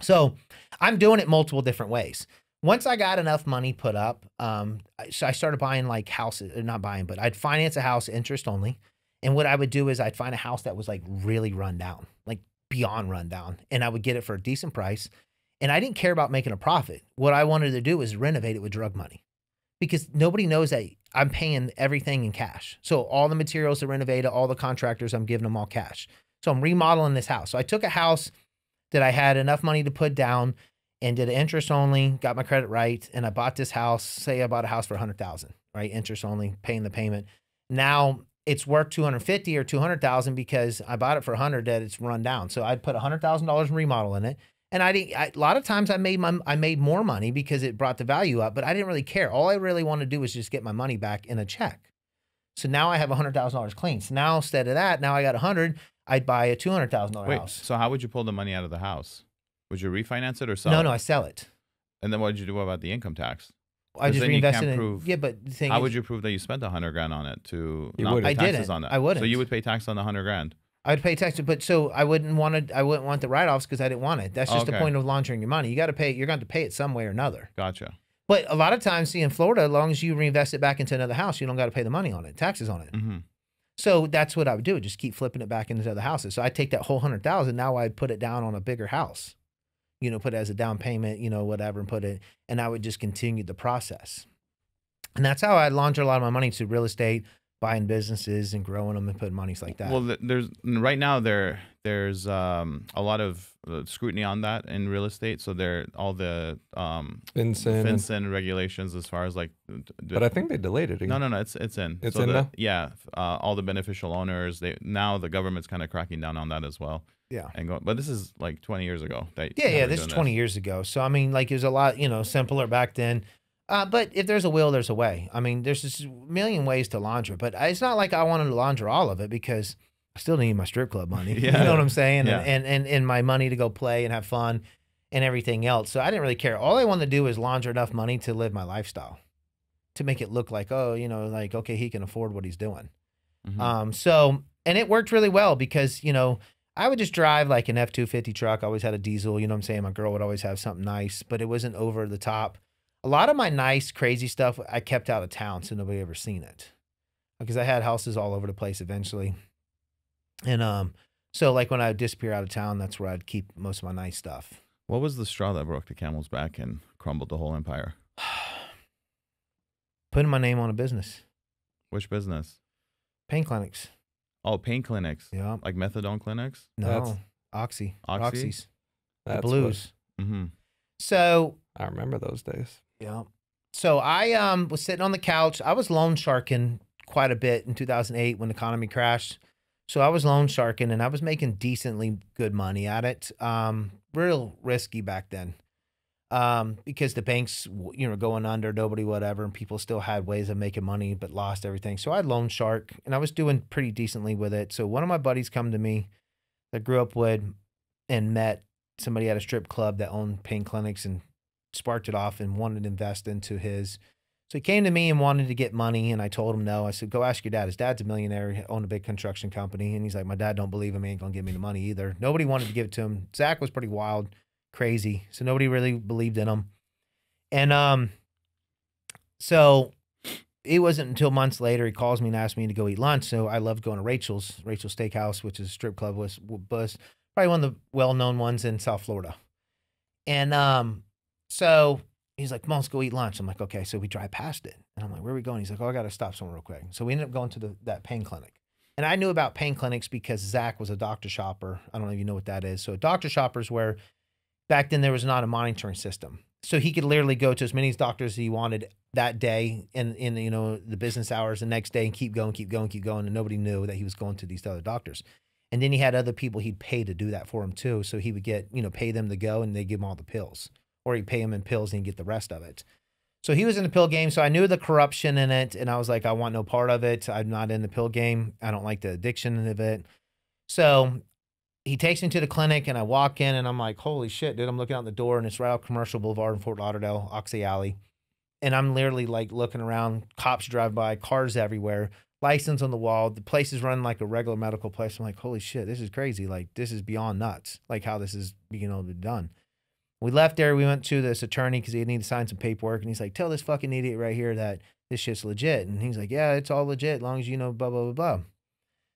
So I'm doing it multiple different ways. Once I got enough money put up, so I started buying like houses, or not buying, but I'd finance a house interest only. And what I would do is I'd find a house that was like really run down, like beyond run down. And I would get it for a decent price. And I didn't care about making a profit. What I wanted to do was renovate it with drug money, because nobody knows that I'm paying everything in cash. So all the materials to renovate it, all the contractors, I'm giving them all cash. So I'm remodeling this house. So I took a house that I had enough money to put down and did interest only, got my credit right, and I bought this house. Say I bought a house for $100,000, right? Interest only, paying the payment. Now it's worth $250,000 or $200,000 because I bought it for $100,000 that it's run down. So I'd put $100,000 in remodeling it, and a lot of times I made more money because it brought the value up, but I didn't really care. All I really wanted to do was just get my money back in a check. So now I have $100,000 clean. So now instead of that, now I got $100,000. I'd buy a $200,000 house. So how would you pull the money out of the house? Would you refinance it or sell it? No, I sell it. And then what did you do about the income tax? I just reinvested in. Yeah, but the thing how is, would you prove that you spent $100,000 on it to You not wouldn't. pay I taxes didn't. on that? I wouldn't. So you would pay tax on the $100,000. I'd pay taxes, but so I wouldn't want the write-offs because I didn't want it. That's just the Okay. point of laundering your money. You got to pay. You're going to pay it some way or another. Gotcha. But a lot of times, see, in Florida, as long as you reinvest it back into another house, you don't got to pay the money on it, taxes on it. Mm-hmm. So that's what I would do. Just keep flipping it back into other houses. So I take that whole $100,000. Now I'd put it down on a bigger house, put it as a down payment, whatever, and put it, and I would just continue the process. And that's how I launder a lot of my money to real estate, buying businesses and growing them and putting monies like that. Well, right now there's a lot of scrutiny on that in real estate. So all the FinCEN regulations as far as like. But I think they delayed it again. No, it's in. It's so in now? Yeah, all the beneficial owners. Now the government's kind of cracking down on that as well. Yeah. But this is like 20 years ago. Yeah. This is 20 years ago. So I mean, like it was a lot, simpler back then. But if there's a will, there's a way. I mean, there's just a million ways to launder, but it's not like I wanted to launder all of it because I still need my strip club money. Yeah. You know what I'm saying? Yeah. And my money to go play and have fun and everything else. So I didn't really care. All I wanted to do is launder enough money to live my lifestyle, to make it look like, like, okay, he can afford what he's doing. Mm-hmm. And it worked really well because, I would just drive like an F-250 truck. I always had a diesel, you know what I'm saying? My girl would always have something nice, but it wasn't over the top. A lot of my nice, crazy stuff I kept out of town so nobody ever seen it, because I had houses all over the place eventually. And so like when I would disappear out of town, that's where I'd keep most of my nice stuff. What was the straw that broke the camel's back and crumbled the whole empire? Putting my name on a business. Which business? Pain clinics. Oh, pain clinics. Yeah. Like methadone clinics? No. Oxy. Oxy? Roxy's. The That's blues. Mm-hmm. So I remember those days. yeah. So I was sitting on the couch. I was loan sharking quite a bit in 2008 when the economy crashed. So I was loan sharking and I was making decently good money at it. Real risky back then. Because the banks, going under, nobody, whatever, and people still had ways of making money, but lost everything. So I loan shark and I was doing pretty decently with it. So one of my buddies come to me that grew up with and met somebody at a strip club that owned pain clinics and sparked it off and wanted to invest into his. So he came to me and wanted to get money, and I told him no. I said, go ask your dad. His dad's a millionaire. He owned a big construction company. And he's like, my dad don't believe him. He ain't going to give me the money either. Nobody wanted to give it to him. Zach was pretty wild, crazy. So nobody really believed in him. And so it wasn't until months later he calls me and asks me to go eat lunch. So I loved going to Rachel's Steakhouse, which is a strip club, was probably one of the well-known ones in South Florida. And so he's like, come on, let's go eat lunch. I'm like, okay. So we drive past it. And I'm like, where are we going? He's like, oh, I got to stop somewhere real quick. So we ended up going to that pain clinic. And I knew about pain clinics because Zach was a doctor shopper. I don't know if you know what that is. So a doctor shopper is where back then there was not a monitoring system. So he could literally go to as many doctors as he wanted that day in the business hours the next day and keep going. And nobody knew that he was going to these other doctors. And then he had other people he'd pay to do that for him too. So he would get, pay them to go and they give him all the pills. or he'd pay him in pills and he'd get the rest of it. So he was in the pill game. So I knew the corruption in it. And I was like, I want no part of it. I'm not in the pill game. I don't like the addiction of it. So he takes me to the clinic and I walk in and I'm like, holy shit, dude. I'm looking out the door and it's right out Commercial Boulevard in Fort Lauderdale, Oxy Alley. And I'm literally like looking around, cops drive by, cars everywhere, license on the wall. The place is running like a regular medical place. I'm like, holy shit, this is crazy. Like, this is beyond nuts. Like how this is being able to be done. We left there. We went to this attorney because he needed to sign some paperwork. And he's like, tell this fucking idiot right here that this shit's legit. And he's like, yeah, it's all legit as long as you know, blah, blah, blah, blah.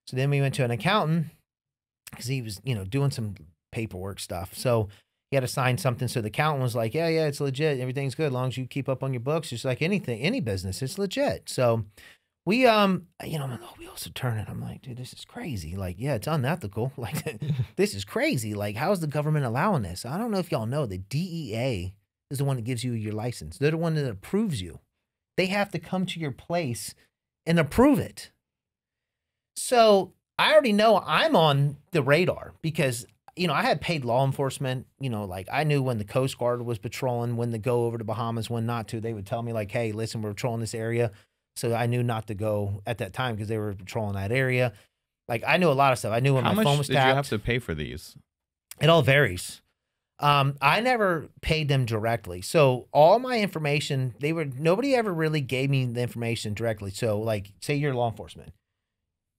So then we went to an accountant because he was, doing some paperwork stuff. So he had to sign something. So the accountant was like, yeah, it's legit. Everything's good. As long as you keep up on your books, it's like anything, any business, it's legit. So we, I'm like, oh, we also turn it. I'm like, dude, this is crazy. Like, yeah, it's unethical. Like, this is crazy. Like, how's the government allowing this? I don't know if y'all know the DEA is the one that gives you your license. They're the one that approves you. They have to come to your place and approve it. So I already know I'm on the radar because, I had paid law enforcement, like I knew when the Coast Guard was patrolling, when to go over to Bahamas, when not to. They would tell me like, hey, listen, we're patrolling this area. So I knew not to go at that time because they were patrolling that area. Like I knew a lot of stuff. I knew when my phone was tapped. How much did you have to pay for these? It all varies. I never paid them directly. So all my information, nobody ever really gave me the information directly. So like, say you're law enforcement,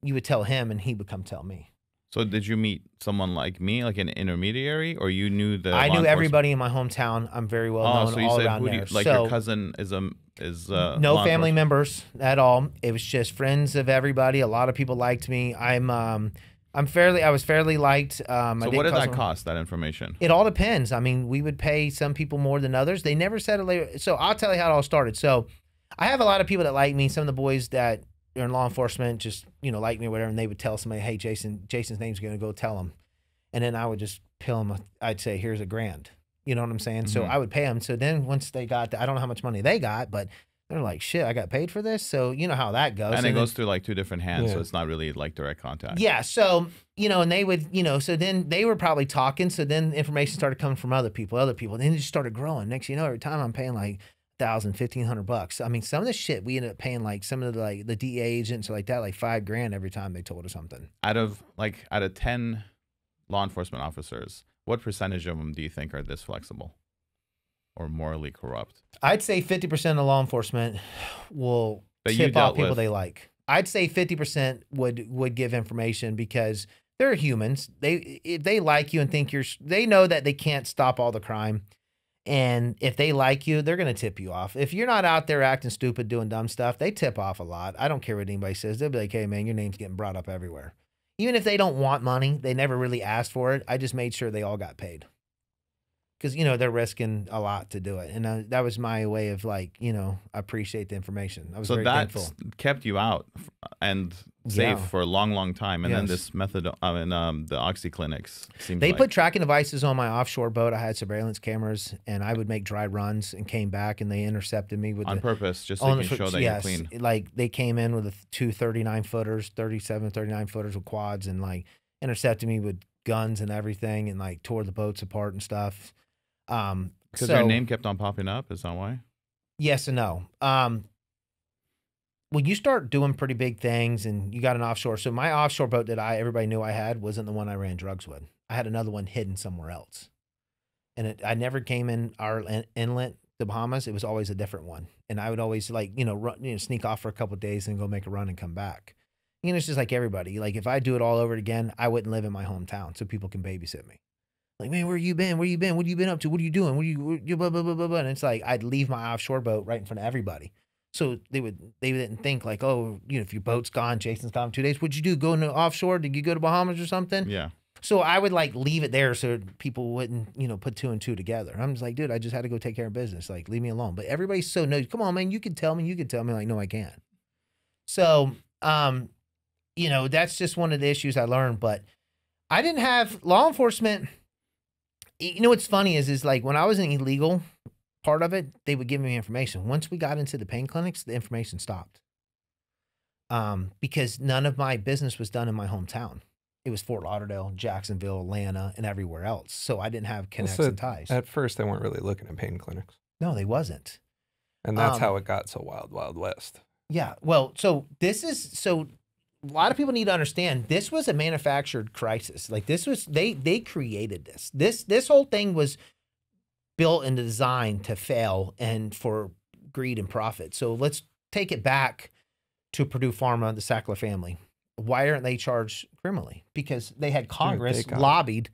you would tell him and he would come tell me. So did you meet someone like me, like an intermediary, or you knew the? I knew everybody in my hometown. I'm very well known so you all said around there. Like your cousin is no family members at all. It was just friends of everybody. A lot of people liked me. I was fairly liked. So what did that cost? That information? It all depends. I mean, we would pay some people more than others. They never said it later. So I'll tell you how it all started. So I have a lot of people that like me. Some of the boys that are in law enforcement just, like me or whatever. And they would tell somebody, hey, Jason's name's going to go tell him. And then I would just pill him. I'd say, here's $1,000. You know what I'm saying? Mm-hmm. So I would pay them. So then once they got, I don't know how much money they got, but they're like, shit, I got paid for this. So you know how that goes. And it goes through like two different hands. Yeah. So it's not really like direct contact. Yeah. So, and they would, so then they were probably talking. So then information started coming from other people. Then it just started growing. Next, every time I'm paying like $1,000, $1,500. I mean, some of the shit we ended up paying like some of the DEA agents like that, like $5,000 every time they told us something. Out of 10 law enforcement officers, what percentage of them do you think are this flexible or morally corrupt? I'd say 50% of law enforcement will tip off people they like. I'd say 50% would give information because they're humans. If they like you and think they know that they can't stop all the crime. And if they like you, they're going to tip you off. If you're not out there acting stupid, doing dumb stuff, they tip off a lot. I don't care what anybody says. They'll be like, hey, man, your name's getting brought up everywhere. Even if they don't want money, they never really asked for it. I just made sure they all got paid. Because, they're risking a lot to do it. And that was my way of I appreciate the information. I was very thankful. So that kept you out and safe for a long, long time. And then this method, the Oxy clinics seems They put tracking devices on my offshore boat. I had surveillance cameras, and I would make dry runs and came back, and they intercepted me with on purpose, just so you can show that you're clean. Like they came in with two 39-footers, 39-footers with quads, and intercepted me with guns and everything, and tore the boats apart and stuff. Because your name kept on popping up, is that why? Yes and no. When you start doing pretty big things and you got an offshore, so my offshore boat that everybody knew I had wasn't the one I ran drugs with. I had another one hidden somewhere else, and I never came in our inlet, the Bahamas. It was always a different one, and I would always sneak off for a couple of days and go make a run and come back. It's just like everybody. Like if I do it all over again, I wouldn't live in my hometown, so people can babysit me. Like, man, where you been? Where you been? What you been up to? What are you doing? What you blah, blah, blah, blah, blah. And it's like, I'd leave my offshore boat right in front of everybody. So they didn't think like, oh, if your boat's gone, Jason's gone 2 days. What'd you do? Go into offshore? Did you go to Bahamas or something? Yeah. So I would leave it there so people wouldn't, put two and two together. I'm just like, dude, I just had to go take care of business. Like, leave me alone. But everybody's so nosy. Come on, man, you can tell me. You can tell me. Like, no, I can't. So, that's just one of the issues I learned. But I didn't have law enforcement. What's funny is when I was an illegal part of it, they would give me information. Once we got into the pain clinics, the information stopped. Because none of my business was done in my hometown. It was Fort Lauderdale, Jacksonville, Atlanta, and everywhere else. So I didn't have connects So and ties. At first, they weren't really looking at pain clinics. No, they wasn't. And that's how it got so wild, wild west. Yeah. Well, so a lot of people need to understand this was a manufactured crisis. Like this was, they created this. This whole thing was built and designed to fail and for greed and profit. So let's take it back to Purdue Pharma, the Sackler family. Why aren't they charged criminally? Because they had Congress lobbied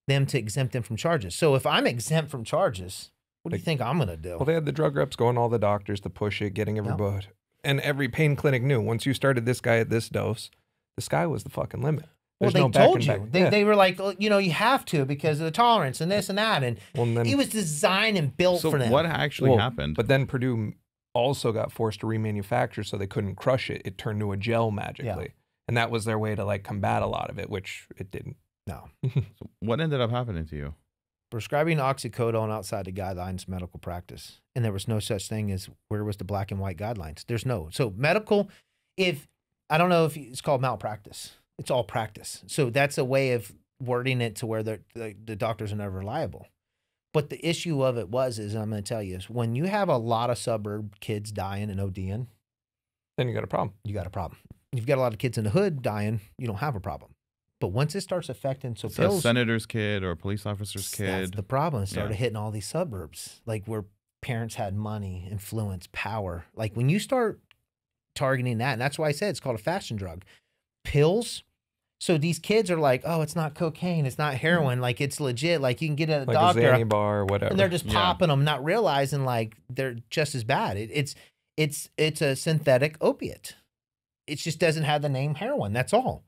them to exempt them from charges. So if I'm exempt from charges, what do you think I'm going to do? Well, they had the drug reps going to all the doctors to push it, getting everybody. Yep. And every pain clinic knew once you started this guy at this dose, the sky was the fucking limit. There's well, they no told you. They were like, you know, you have to because of the tolerance and this and that. And it was designed and built for them. So what actually happened? But then Purdue also got forced to remanufacture so they couldn't crush it. It turned to a gel magically. Yeah. And that was their way to like combat a lot of it, which it didn't. No. So what ended up happening to you? Prescribing oxycodone outside the guidelines of medical practice. And there was no such thing as where was the black and white guidelines. There's no. So medical, I don't know if it's called malpractice. It's all practice. So that's a way of wording it to where the doctors are never liable. But the issue of it is I'm going to tell you, is when you have a lot of suburb kids dying and ODing, then you got a problem. You got a problem. If you've got a lot of kids in the hood dying, you don't have a problem. But once it starts affecting, so pills, a senator's kid or a police officer's kid. That's the problem. It started hitting all these suburbs, like where parents had money, influence, power. Like when you start targeting that, and that's why I said it's called a fashion drug. Pills. So these kids are like, oh, it's not cocaine, it's not heroin, like it's legit. Like you can get a like doctor, a Xanny bar or whatever, and they're just popping them, not realizing like they're just as bad. It's a synthetic opiate. It just doesn't have the name heroin. That's all.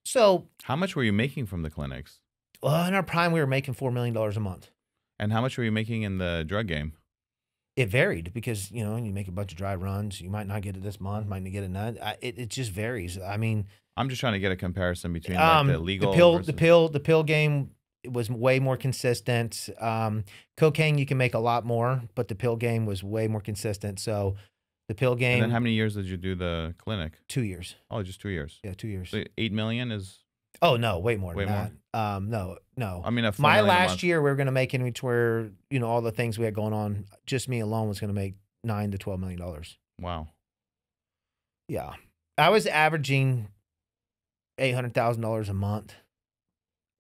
So how much were you making from the clinics? Well, in our prime, we were making $4 million a month. And how much were you making in the drug game? It varied because, you know, you make a bunch of dry runs. You might not get it this month, might not get it none. It just varies. I mean, I'm just trying to get a comparison between like the legal the pill game was way more consistent. Cocaine you can make a lot more, but the pill game was way more consistent. So the pill game. And then how many years did you do the clinic? 2 years. Oh, just 2 years. Yeah, 2 years. So 8 million is. Oh no, way more than that. No. I mean, my last year we were going to make in between, you know, all the things we had going on. Just me alone was going to make $9 to $12 million. Wow. Yeah, I was averaging $800,000 a month.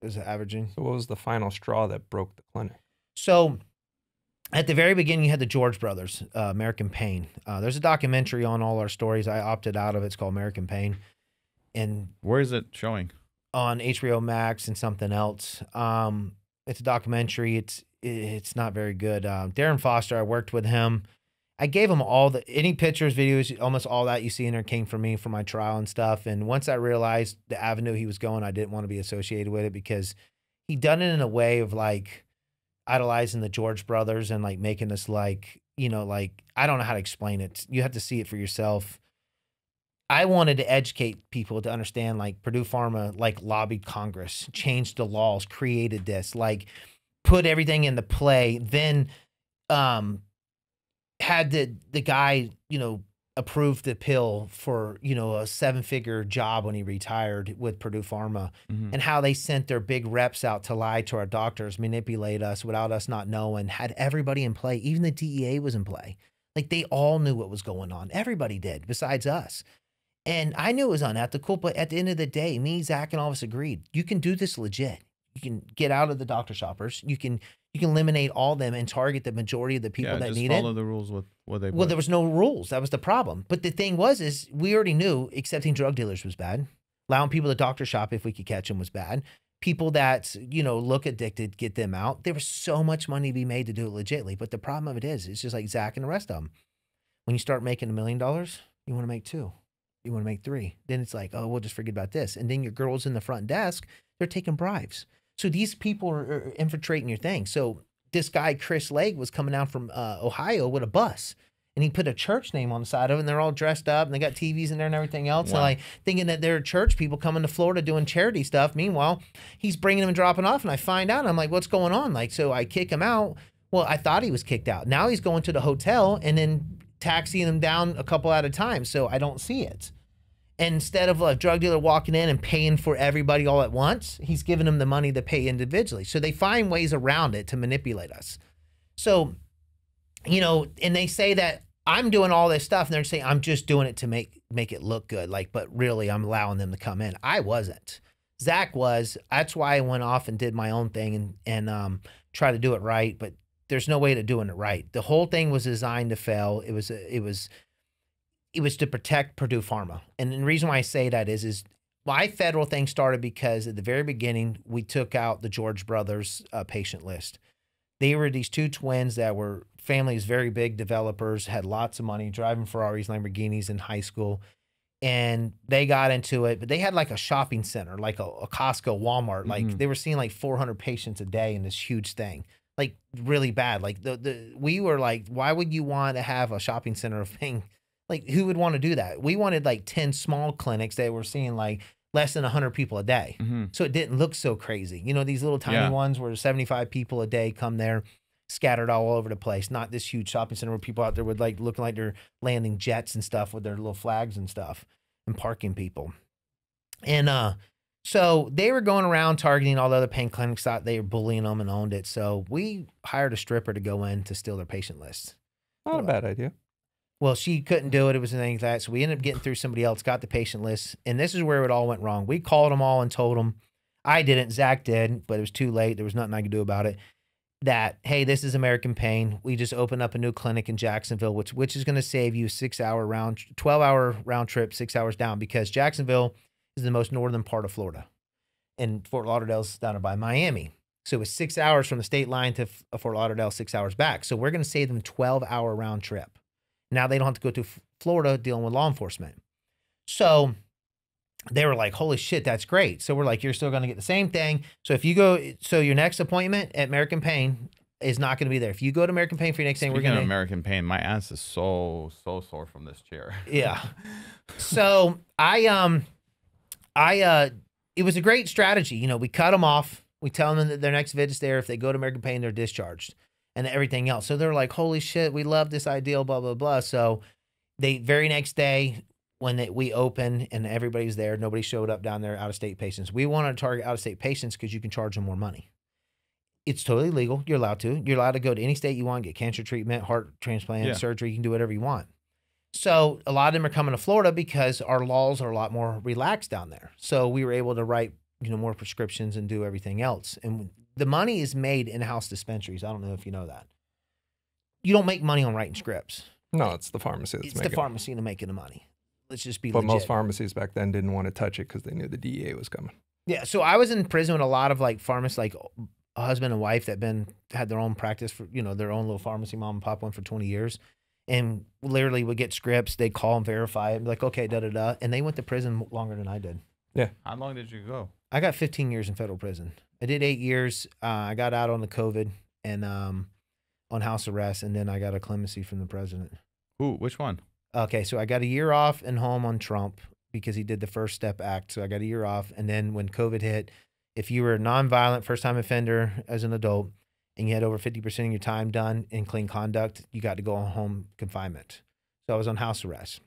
Was averaging. So what was the final straw that broke the clinic? So at the very beginning, you had the George brothers, American Pain. There's a documentary on all our stories. I opted out of it. It's called American Pain. And where is it showing? On HBO Max and something else. It's a documentary. It's not very good. Darren Foster, I worked with him. I gave him any pictures, videos, almost all that you see in there came from me for my trial and stuff. And once I realized the avenue he was going, I didn't want to be associated with it because he done it in a way of like idolizing the George brothers and like making us like, you know, like, I don't know how to explain it. You have to see it for yourself. I wanted to educate people to understand like Purdue Pharma, like lobbied Congress, changed the laws, created this, like put everything into play, then had the guy, you know, approve the pill for, you know, a 7-figure job when he retired with Purdue Pharma, and how they sent their big reps out to lie to our doctors, manipulate us without us not knowing, had everybody in play. Even the DEA was in play. Like they all knew what was going on. Everybody did besides us. And I knew it was unethical, but at the end of the day, me, Zach, and all of us agreed, you can do this legit. You can get out of the doctor shoppers. You can eliminate all of them and target the majority of the people that need it. Just follow the rules with what they put. Well, there was no rules. That was the problem. But the thing is we already knew accepting drug dealers was bad. Allowing people to doctor shop if we could catch them was bad. People that, you know, look addicted, get them out. There was so much money to be made to do it legitly. But the problem of it is, it's just like Zach and the rest of them. When you start making $1 million, you want to make 2. You want to make 3. Then it's like, oh, we'll just forget about this. And then your girls in the front desk, they're taking bribes. So these people are infiltrating your thing. So this guy, Chris Lake, was coming out from Ohio with a bus. And he put a church name on the side of it. And they're all dressed up. And they got TVs in there and everything else. Wow. And like thinking that they're church people coming to Florida doing charity stuff. Meanwhile, he's bringing them and dropping off. And I find out. And I'm like, what's going on? Like, so I kick him out. Well, I thought he was kicked out. Now he's going to the hotel and then taxiing them down a couple at a time. So I don't see it. And instead of a drug dealer walking in and paying for everybody all at once, he's giving them the money to pay individually. So they find ways around it to manipulate us. So, you know, and they say that I'm doing all this stuff, and they're saying I'm just doing it to make it look good. Like, but really, I'm allowing them to come in. I wasn't. Zach was. That's why I went off and did my own thing and try to do it right. But there's no way to doing it right. The whole thing was designed to fail. It was to protect Purdue Pharma. And the reason why I say that is my federal thing started because at the very beginning, we took out the George brothers patient list. They were these two twins that were families, very big developers, had lots of money, driving Ferraris, Lamborghinis in high school. And they got into it, but they had like a shopping center, like a Costco, Walmart. Like they were seeing like 400 patients a day in this huge thing, like really bad. Like we were like, why would you want to have a shopping center of thing? Like, who would want to do that? We wanted like 10 small clinics that were seeing like less than 100 people a day. So it didn't look so crazy. You know, these little tiny ones where 75 people a day come there, scattered all over the place. Not this huge shopping center where people out there would like looking like they're landing jets and stuff with their little flags and stuff and parking people. And so they were going around targeting all the other pain clinics, thought they were bullying them and owned it. So we hired a stripper to go in to steal their patient list. Not a bad idea. Well, she couldn't do it. It was anything like that. So we ended up getting through somebody else, got the patient list. And this is where it all went wrong. We called them all and told them. I didn't. Zach did, but it was too late. There was nothing I could do about it. That, hey, this is American Pain. We just opened up a new clinic in Jacksonville, which is going to save you 12-hour round trip, 6 hours down, because Jacksonville is the most northern part of Florida. And Fort Lauderdale's down by Miami. So it was 6 hours from the state line to Fort Lauderdale, 6 hours back. So we're going to save them 12-hour round trip. Now they don't have to go to Florida dealing with law enforcement. So they were like, holy shit, that's great. So we're like, you're still going to get the same thing. So if you go, so your next appointment at American Pain is not going to be there. If you go to American Pain for your next thing, we're going to. American Pain, my ass is so sore from this chair. Yeah. So it was a great strategy. You know, we cut them off. We tell them that their next visit's there. If they go to American Pain, they're discharged. And everything else. So they're like, holy shit, we love this ideal, blah, blah, blah. So the very next day when we opened and everybody's there, nobody showed up down there, out-of-state patients. We wanted to target out-of-state patients because you can charge them more money. It's totally legal. You're allowed to. You're allowed to go to any state you want, get cancer treatment, heart transplant, surgery. You can do whatever you want. So a lot of them are coming to Florida because our laws are a lot more relaxed down there. So we were able to write, you know, more prescriptions and do everything else. And the money is made in-house dispensaries. I don't know if you know that. You don't make money on writing scripts. No, it's the pharmacy that's making it. It's the pharmacy that's making the money. Let's just be But legit. most pharmacies back then didn't want to touch it because they knew the DEA was coming. Yeah, so I was in prison with a lot of like pharmacists, like a husband and wife that had their own practice for, you know, their own little pharmacy, mom and pop one for 20 years. And literally would get scripts, they'd call and verify it, like, okay, da-da-da. And they went to prison longer than I did. Yeah. How long did you go? I got 15 years in federal prison. I did 8 years. I got out on the COVID and on house arrest, and then I got a clemency from the president. Ooh, which one? Okay, so I got a year off and home on Trump because he did the First Step Act. So I got a year off, and then when COVID hit, if you were a nonviolent first-time offender as an adult and you had over 50% of your time done in clean conduct, you got to go on home confinement. So I was on house arrest.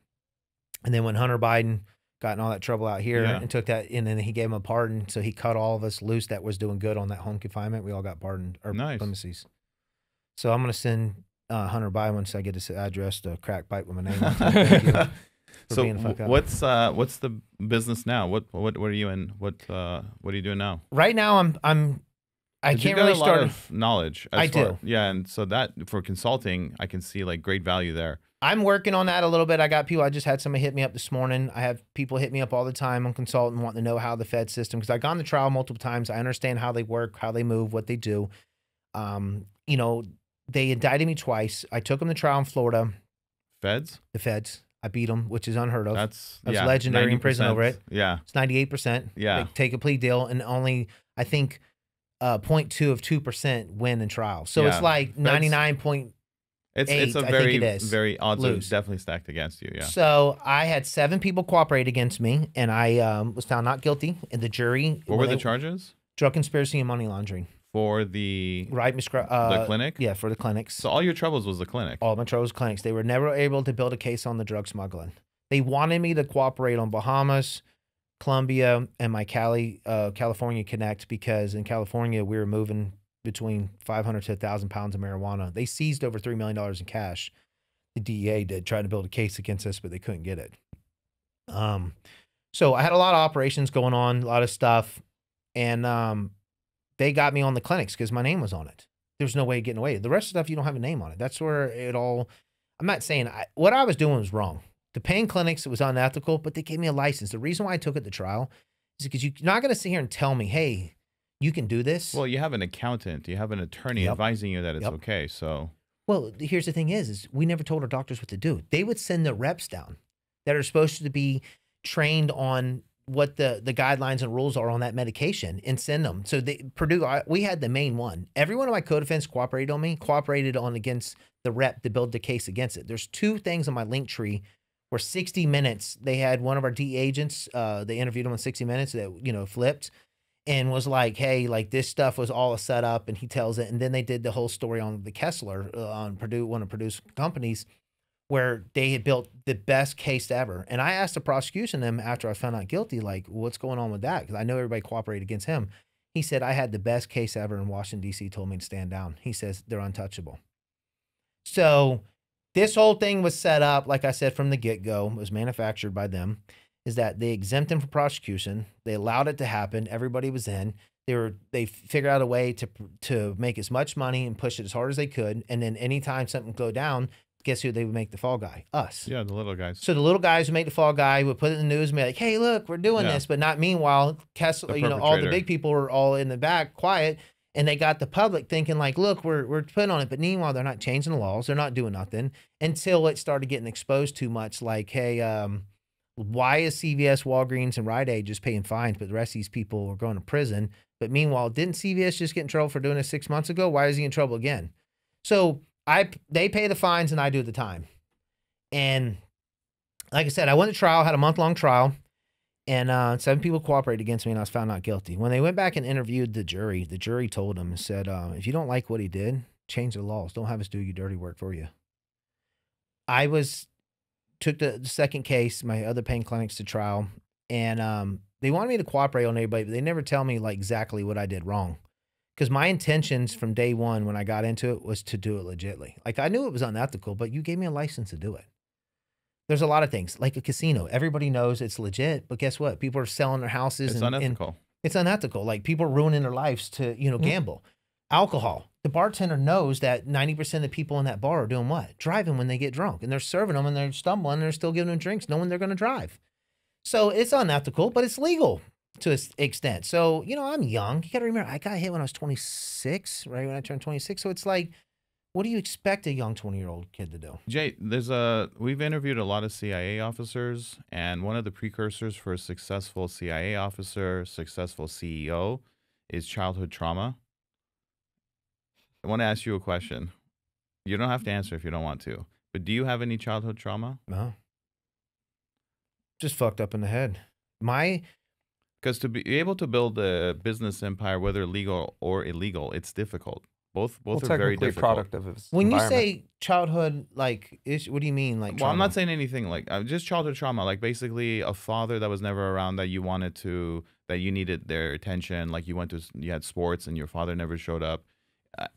And then when Hunter Biden got in all that trouble out here and took that, and then he gave him a pardon. So he cut all of us loose that was doing good on that home confinement. We all got pardoned or clemencies. So I'm going to send Hunter Biden once I get his address to crack pipe with my name on top. Thank you So what's the business now? What are you in? What are you doing now? Right now I can't really start. A lot of knowledge. I do. Yeah, and so that for consulting, I can see like great value there. I'm working on that a little bit. I got people. I just had somebody hit me up this morning. I have people hit me up all the time on consulting, wanting to know how the Fed system, because I've gone to trial multiple times. I understand how they work, how they move, what they do. You know, they indicted me twice. I took them to trial in Florida. Feds? The Feds. I beat them, which is unheard of. That's legendary in prison over it. Yeah. It's 98%. Yeah. They take a plea deal and only, I think, 0.2 of 2% win in trial. So it's like 99.8. It's a very odds are definitely stacked against you. Yeah. So I had 7 people cooperate against me, and I was found not guilty. And the jury. What were the charges? Drug conspiracy and money laundering. For the the clinic? Yeah, for the clinics. So all your troubles was the clinic. All my troubles clinics. They were never able to build a case on the drug smuggling. They wanted me to cooperate on Bahamas, Colombia, and my California connect, because in California we were moving between 500 to 1,000 pounds of marijuana. They seized over $3 million in cash. The DEA did, try to build a case against us, but they couldn't get it. So I had a lot of operations going on, a lot of stuff, and they got me on the clinics because my name was on it. There's no way of getting away. The rest of the stuff, you don't have a name on it. That's where it all, I'm not saying, what I was doing was wrong. The paying clinics, it was unethical, but they gave me a license. The reason why I took it to trial is because you're not going to sit here and tell me, hey, you can do this. Well, you have an accountant, you have an attorney advising you that it's okay, so. Well, here's the thing is we never told our doctors what to do. They would send the reps down that are supposed to be trained on what the guidelines and rules are on that medication and send them. So Purdue, we had the main one. Every one of my co-defendants cooperated on against the rep to build the case against it. There's 2 things on my link tree where 60 Minutes, they had one of our D agents, they interviewed him on 60 Minutes that, you know, flipped and was like, hey, like this stuff was all a setup, and he tells it. And then they did the whole story on the Kessler, on Purdue, one of Purdue's companies, where they had built the best case ever. And I asked the prosecution them after I found out guilty, like, what's going on with that? Because I know everybody cooperated against him. He said, I had the best case ever, and Washington, D.C. told me to stand down. He says, they're untouchable. So this whole thing was set up, like I said, from the get-go. It was manufactured by them, is that they exempt him from prosecution. They allowed it to happen. Everybody was in. They figured out a way to make as much money and push it as hard as they could. And then anytime something would go down, guess who they would make the fall guy? Us. Yeah, the little guys. So the little guys would make the fall guy, would put it in the news and be like, hey, look, we're doing this. But not meanwhile, Kessler, you know, all the big people were all in the back, quiet. And they got the public thinking like, look, we're putting on it. But meanwhile, they're not changing the laws. They're not doing nothing until it started getting exposed too much. Like, hey, why is CVS, Walgreens, and Rite Aid just paying fines, but the rest of these people are going to prison? But meanwhile, didn't CVS just get in trouble for doing this 6 months ago? Why is he in trouble again? So they pay the fines and I do the time. And like I said, I went to trial, had a month-long trial, and 7 people cooperated against me, and I was found not guilty. When they went back and interviewed the jury told them and said, if you don't like what he did, change the laws. Don't have us do your dirty work for you. Took the second case, my other pain clinics, to trial, and they wanted me to cooperate on everybody, but they never tell me like exactly what I did wrong. Because my intentions from day one when I got into it was to do it legitly. Like, I knew it was unethical, but you gave me a license to do it. There's a lot of things, like a casino. Everybody knows it's legit, but guess what? People are selling their houses. It's unethical. It's unethical. Like, people are ruining their lives to, you know, gamble. Alcohol. The bartender knows that 90% of the people in that bar are doing what? Driving when they get drunk. And they're serving them and they're stumbling and they're still giving them drinks knowing they're going to drive. So it's unethical, but it's legal to an extent. So, you know, I'm young. You got to remember, I got hit when I was 26, right? When I turned 26. So it's like, what do you expect a young 20-year-old kid to do? Jay, we've interviewed a lot of CIA officers, and one of the precursors for a successful CIA officer, successful CEO, is childhood trauma. I want to ask you a question. You don't have to answer if you don't want to, but do you have any childhood trauma? No. Just fucked up in the head. Because to be able to build a business empire, whether legal or illegal, it's difficult. Both are very difficult. Product of his when you say childhood, like, what do you mean? Like, well, I'm not saying anything like just childhood trauma. Like, basically a father that was never around that you needed their attention. Like, you had sports and your father never showed up.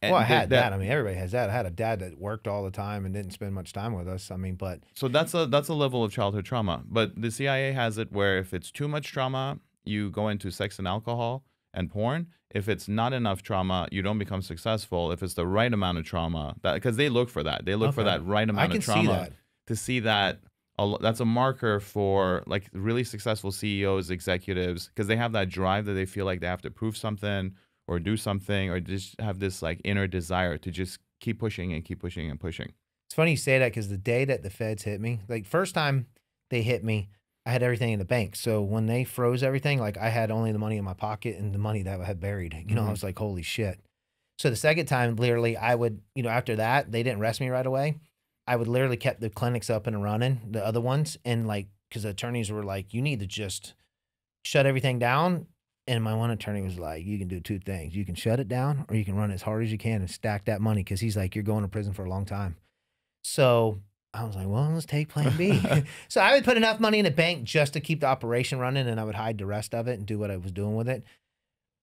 Well, I had that. I mean, everybody has that. I had a dad that worked all the time and didn't spend much time with us. I mean, but so that's a level of childhood trauma. But the CIA has it where if it's too much trauma, you go into sex and alcohol and porn. If it's not enough trauma, you don't become successful. If it's the right amount of trauma, because they look for that. They look for that right amount of trauma to see that. That's a marker for like really successful CEOs, executives, because they have that drive that they feel like they have to prove something or do something, or just have this like inner desire to just keep pushing and keep pushing and pushing. It's funny you say that, because the day that the feds hit me, like first time they hit me, I had everything in the bank. So when they froze everything, like I had only the money in my pocket and the money that I had buried. You know, I was like, holy shit. So the second time, literally, I would, you know, after that, they didn't arrest me right away. I would literally kept the clinics up and running, the other ones. And like, because the attorneys were like, you need to just shut everything down. And my one attorney was like, you can do 2 things. You can shut it down, or you can run as hard as you can and stack that money. Because he's like, you're going to prison for a long time. So I was like, well, let's take plan B. So I would put enough money in the bank just to keep the operation running, and I would hide the rest of it and do what I was doing with it.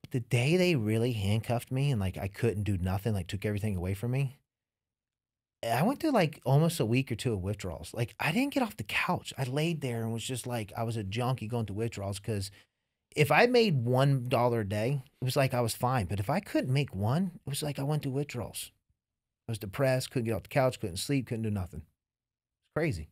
But the day they really handcuffed me and like I couldn't do nothing, like took everything away from me, I went through like almost a week or two of withdrawals. Like I didn't get off the couch. I laid there and was just like, I was a junkie going through withdrawals because if I made $1 a day, it was like I was fine. But if I couldn't make one, it was like I went through withdrawals. I was depressed, couldn't get off the couch, couldn't sleep, couldn't do nothing. Crazy.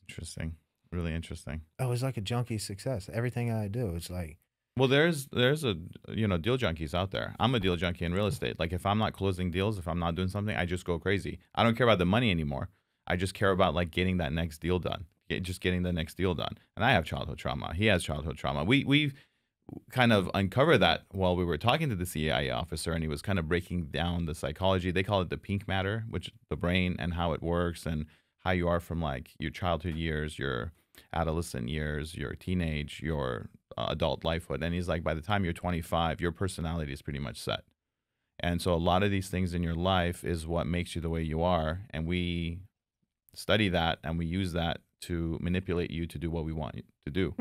Interesting. Really interesting. I was like a junkie success. Everything I do, it's like. Well, there's a deal junkies out there. I'm a deal junkie in real estate. Like if I'm not closing deals, if I'm not doing something, I just go crazy. I don't care about the money anymore. I just care about like getting that next deal done. Just getting the next deal done. And I have childhood trauma. He has childhood trauma. We've kind of uncovered that while we were talking to the CIA officer, and he was kind of breaking down the psychology. They call it the pink matter, which is the brain and how it works and how you are from like your childhood years, your adolescent years, your teenage, your adult lifehood. And he's like, by the time you're 25, your personality is pretty much set. And so a lot of these things in your life is what makes you the way you are. And we study that and we use that to manipulate you to do what we want you to do.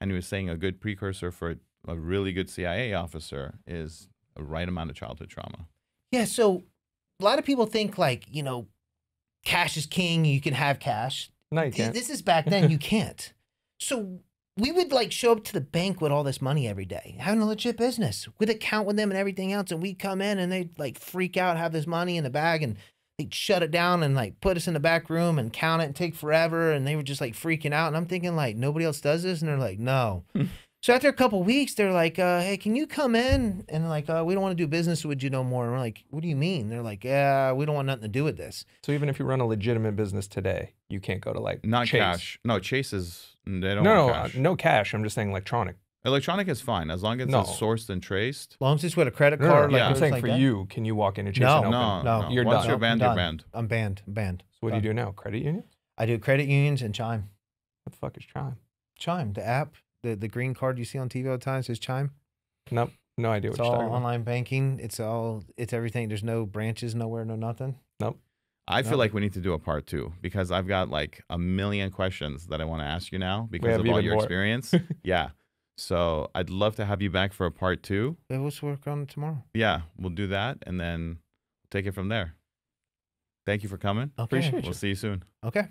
And he was saying a good precursor for a really good CIA officer is a right amount of childhood trauma. Yeah, so a lot of people think like, cash is king, you can have cash. No, you can't. This is back then, you can't. So we would like show up to the bank with all this money every day, having a legit business with account with them and everything else. And we'd come in and they'd like freak out, have this money in the bag, and they'd shut it down and like put us in the back room and count it and take forever. And they were just like freaking out. And I'm thinking like, nobody else does this. And they're like, no. So after a couple of weeks, they're like, hey, can you come in? And like, we don't want to do business with you no more. And we're like, what do you mean? They're like, yeah, we don't want nothing to do with this. So even if you run a legitimate business today, you can't go to like Not Chase. cash. No, Chase is, they don't No, want cash. no cash. I'm just saying electronic. Electronic is fine as long as No. it's sourced and traced. As long as it's with a credit No, card. no, like I'm yours saying like for that. you, can you walk into Chase No. and open? No. No. Once you're banned, I'm you're done. banned. I'm banned. So what do you do now? Credit union? I do credit unions and Chime. What the fuck is Chime? Chime, the app, the green card you see on TV all the time says Chime. Nope. No idea It's what you're all talking about. online banking. It's everything. There's no branches nowhere, no nothing. Nope. I feel like we need to do a part 2 because I've got like a million questions that I want to ask you now because have of all even your more. experience. Yeah. So I'd love to have you back for a part 2. Let's work on it tomorrow. Yeah, we'll do that and then take it from there. Thank you for coming. Okay. Appreciate We'll see you soon. Okay.